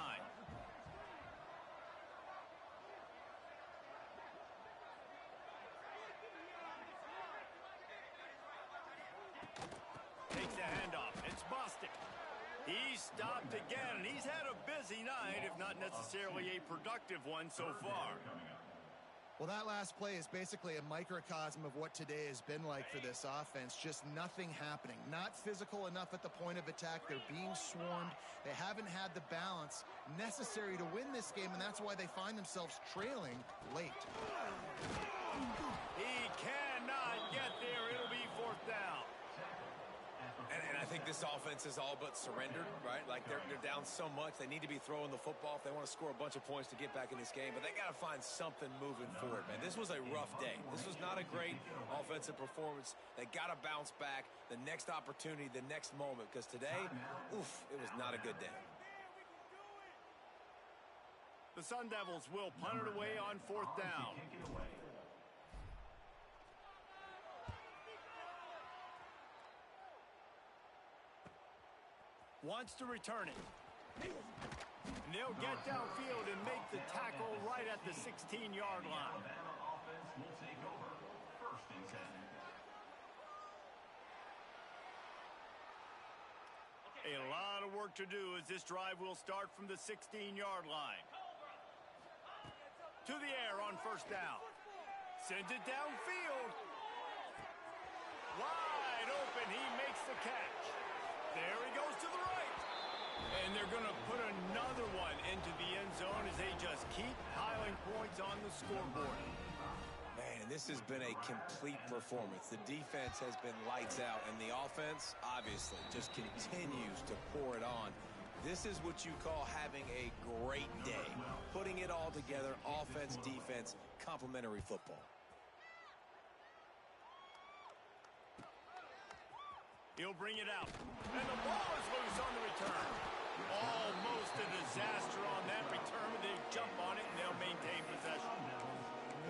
Takes the handoff. It's Bostic. He stopped again, and he's had a busy night, if not necessarily a productive one so far. Well, that last play is basically a microcosm of what today has been like for this offense. Just nothing happening. Not physical enough at the point of attack. They're being swarmed. They haven't had the balance necessary to win this game, and that's why they find themselves trailing late. He cannot get there. It'll be 4th down. And I think this offense is all but surrendered, right? Like they're down so much, they need to be throwing the football if they want to score a bunch of points to get back in this game. But they got to find something moving forward, man. This was a rough day. This was not a great offensive performance. They got to bounce back the next opportunity, the next moment, because today, oof, it was not a good day. The Sun Devils will punt it away on 4th down. Wants to return it. And they'll get downfield and make the tackle right at the 16-yard line. Alabama offense will take over. 1st and 10. A lot of work to do as this drive will start from the 16-yard line. To the air on 1st down. Sends it downfield. Wide open. He makes the catch. There he goes to the right. And they're going to put another one into the end zone as they just keep piling points on the scoreboard. Man, this has been a complete performance. The defense has been lights out, and the offense, obviously, just continues to pour it on. This is what you call having a great day. Putting it all together, offense, defense, complementary football. He'll bring it out. And the ball is loose on the return. Almost a disaster on that return. They jump on it and they'll maintain possession.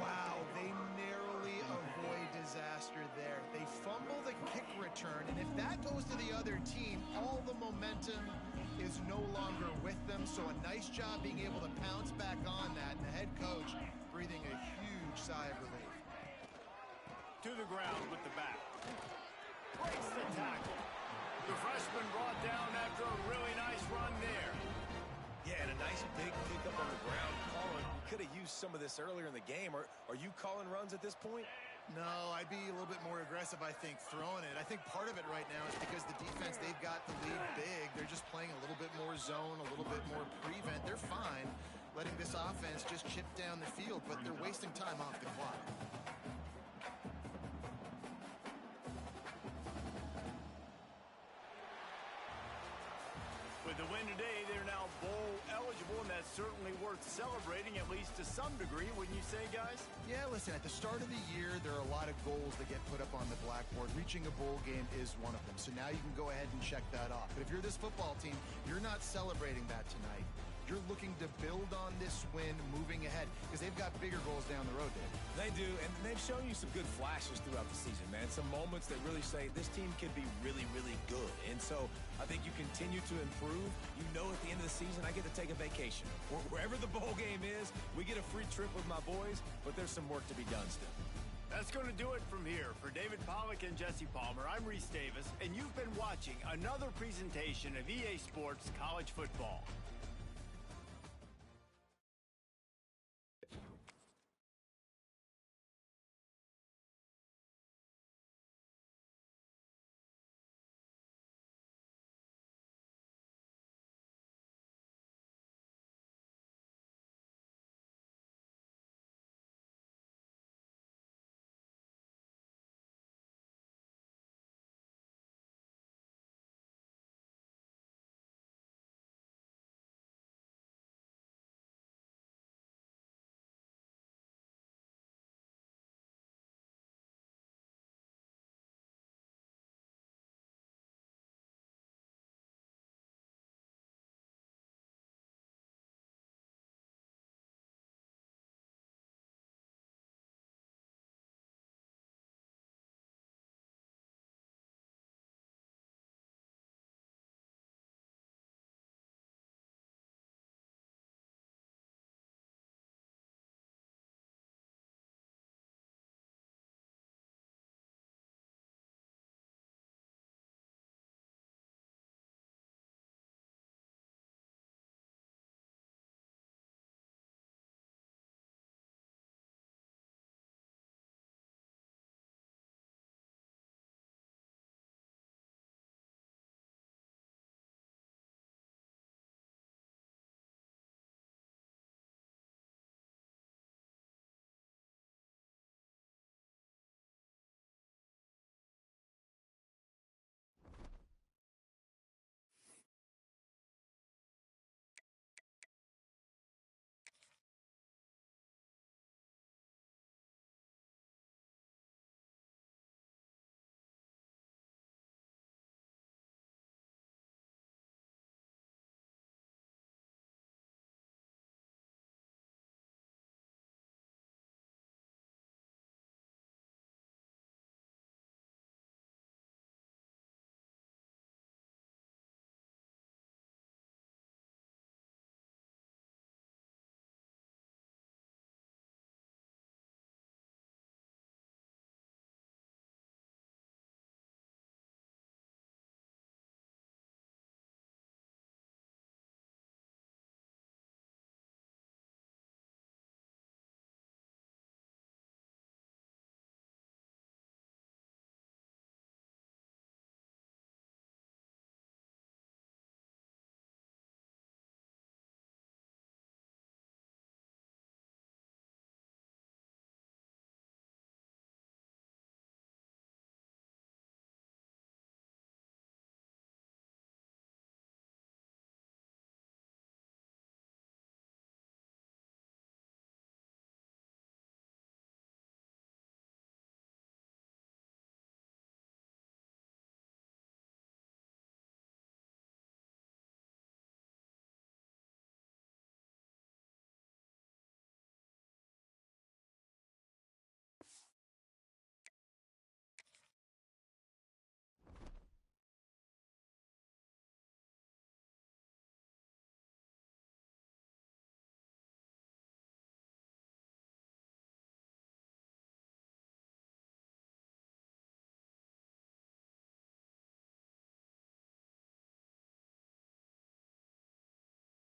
Wow, they narrowly avoid disaster there. They fumble the kick return, and if that goes to the other team, all the momentum is is no longer with them, so a nice job being able to pounce back on that, and the head coach breathing a huge sigh of relief. To the ground with the back. Breaks the tackle. The freshman brought down after a really nice run there. Yeah, and a nice big pickup on the ground. Colin, you could have used some of this earlier in the game. Are you calling runs at this point? No, I'd be a little bit more aggressive, I think, throwing it. I think part of it right now is because the defense, they've got the lead big. They're just playing a little bit more zone, a little bit more prevent. They're fine letting this offense just chip down the field, but they're wasting time off the clock. With the win today, they're now bowl eligible, and that's certainly worth celebrating, at least to some degree, wouldn't you say, guys? Yeah, listen, at the start of the year, there are a lot of goals that get put up on the blackboard. Reaching a bowl game is one of them, so now you can go ahead and check that off. But if you're this football team, you're not celebrating that tonight. You're looking to build on this win moving ahead because they've got bigger goals down the road, Dave. They do, and they've shown you some good flashes throughout the season, man. Some moments that really say this team could be really, really good. And so I think you continue to improve. You know at the end of the season, I get to take a vacation. Wherever the bowl game is, we get a free trip with my boys, but there's some work to be done still. That's going to do it from here. For David Pollack and Jesse Palmer, I'm Reese Davis, and you've been watching another presentation of EA Sports College Football.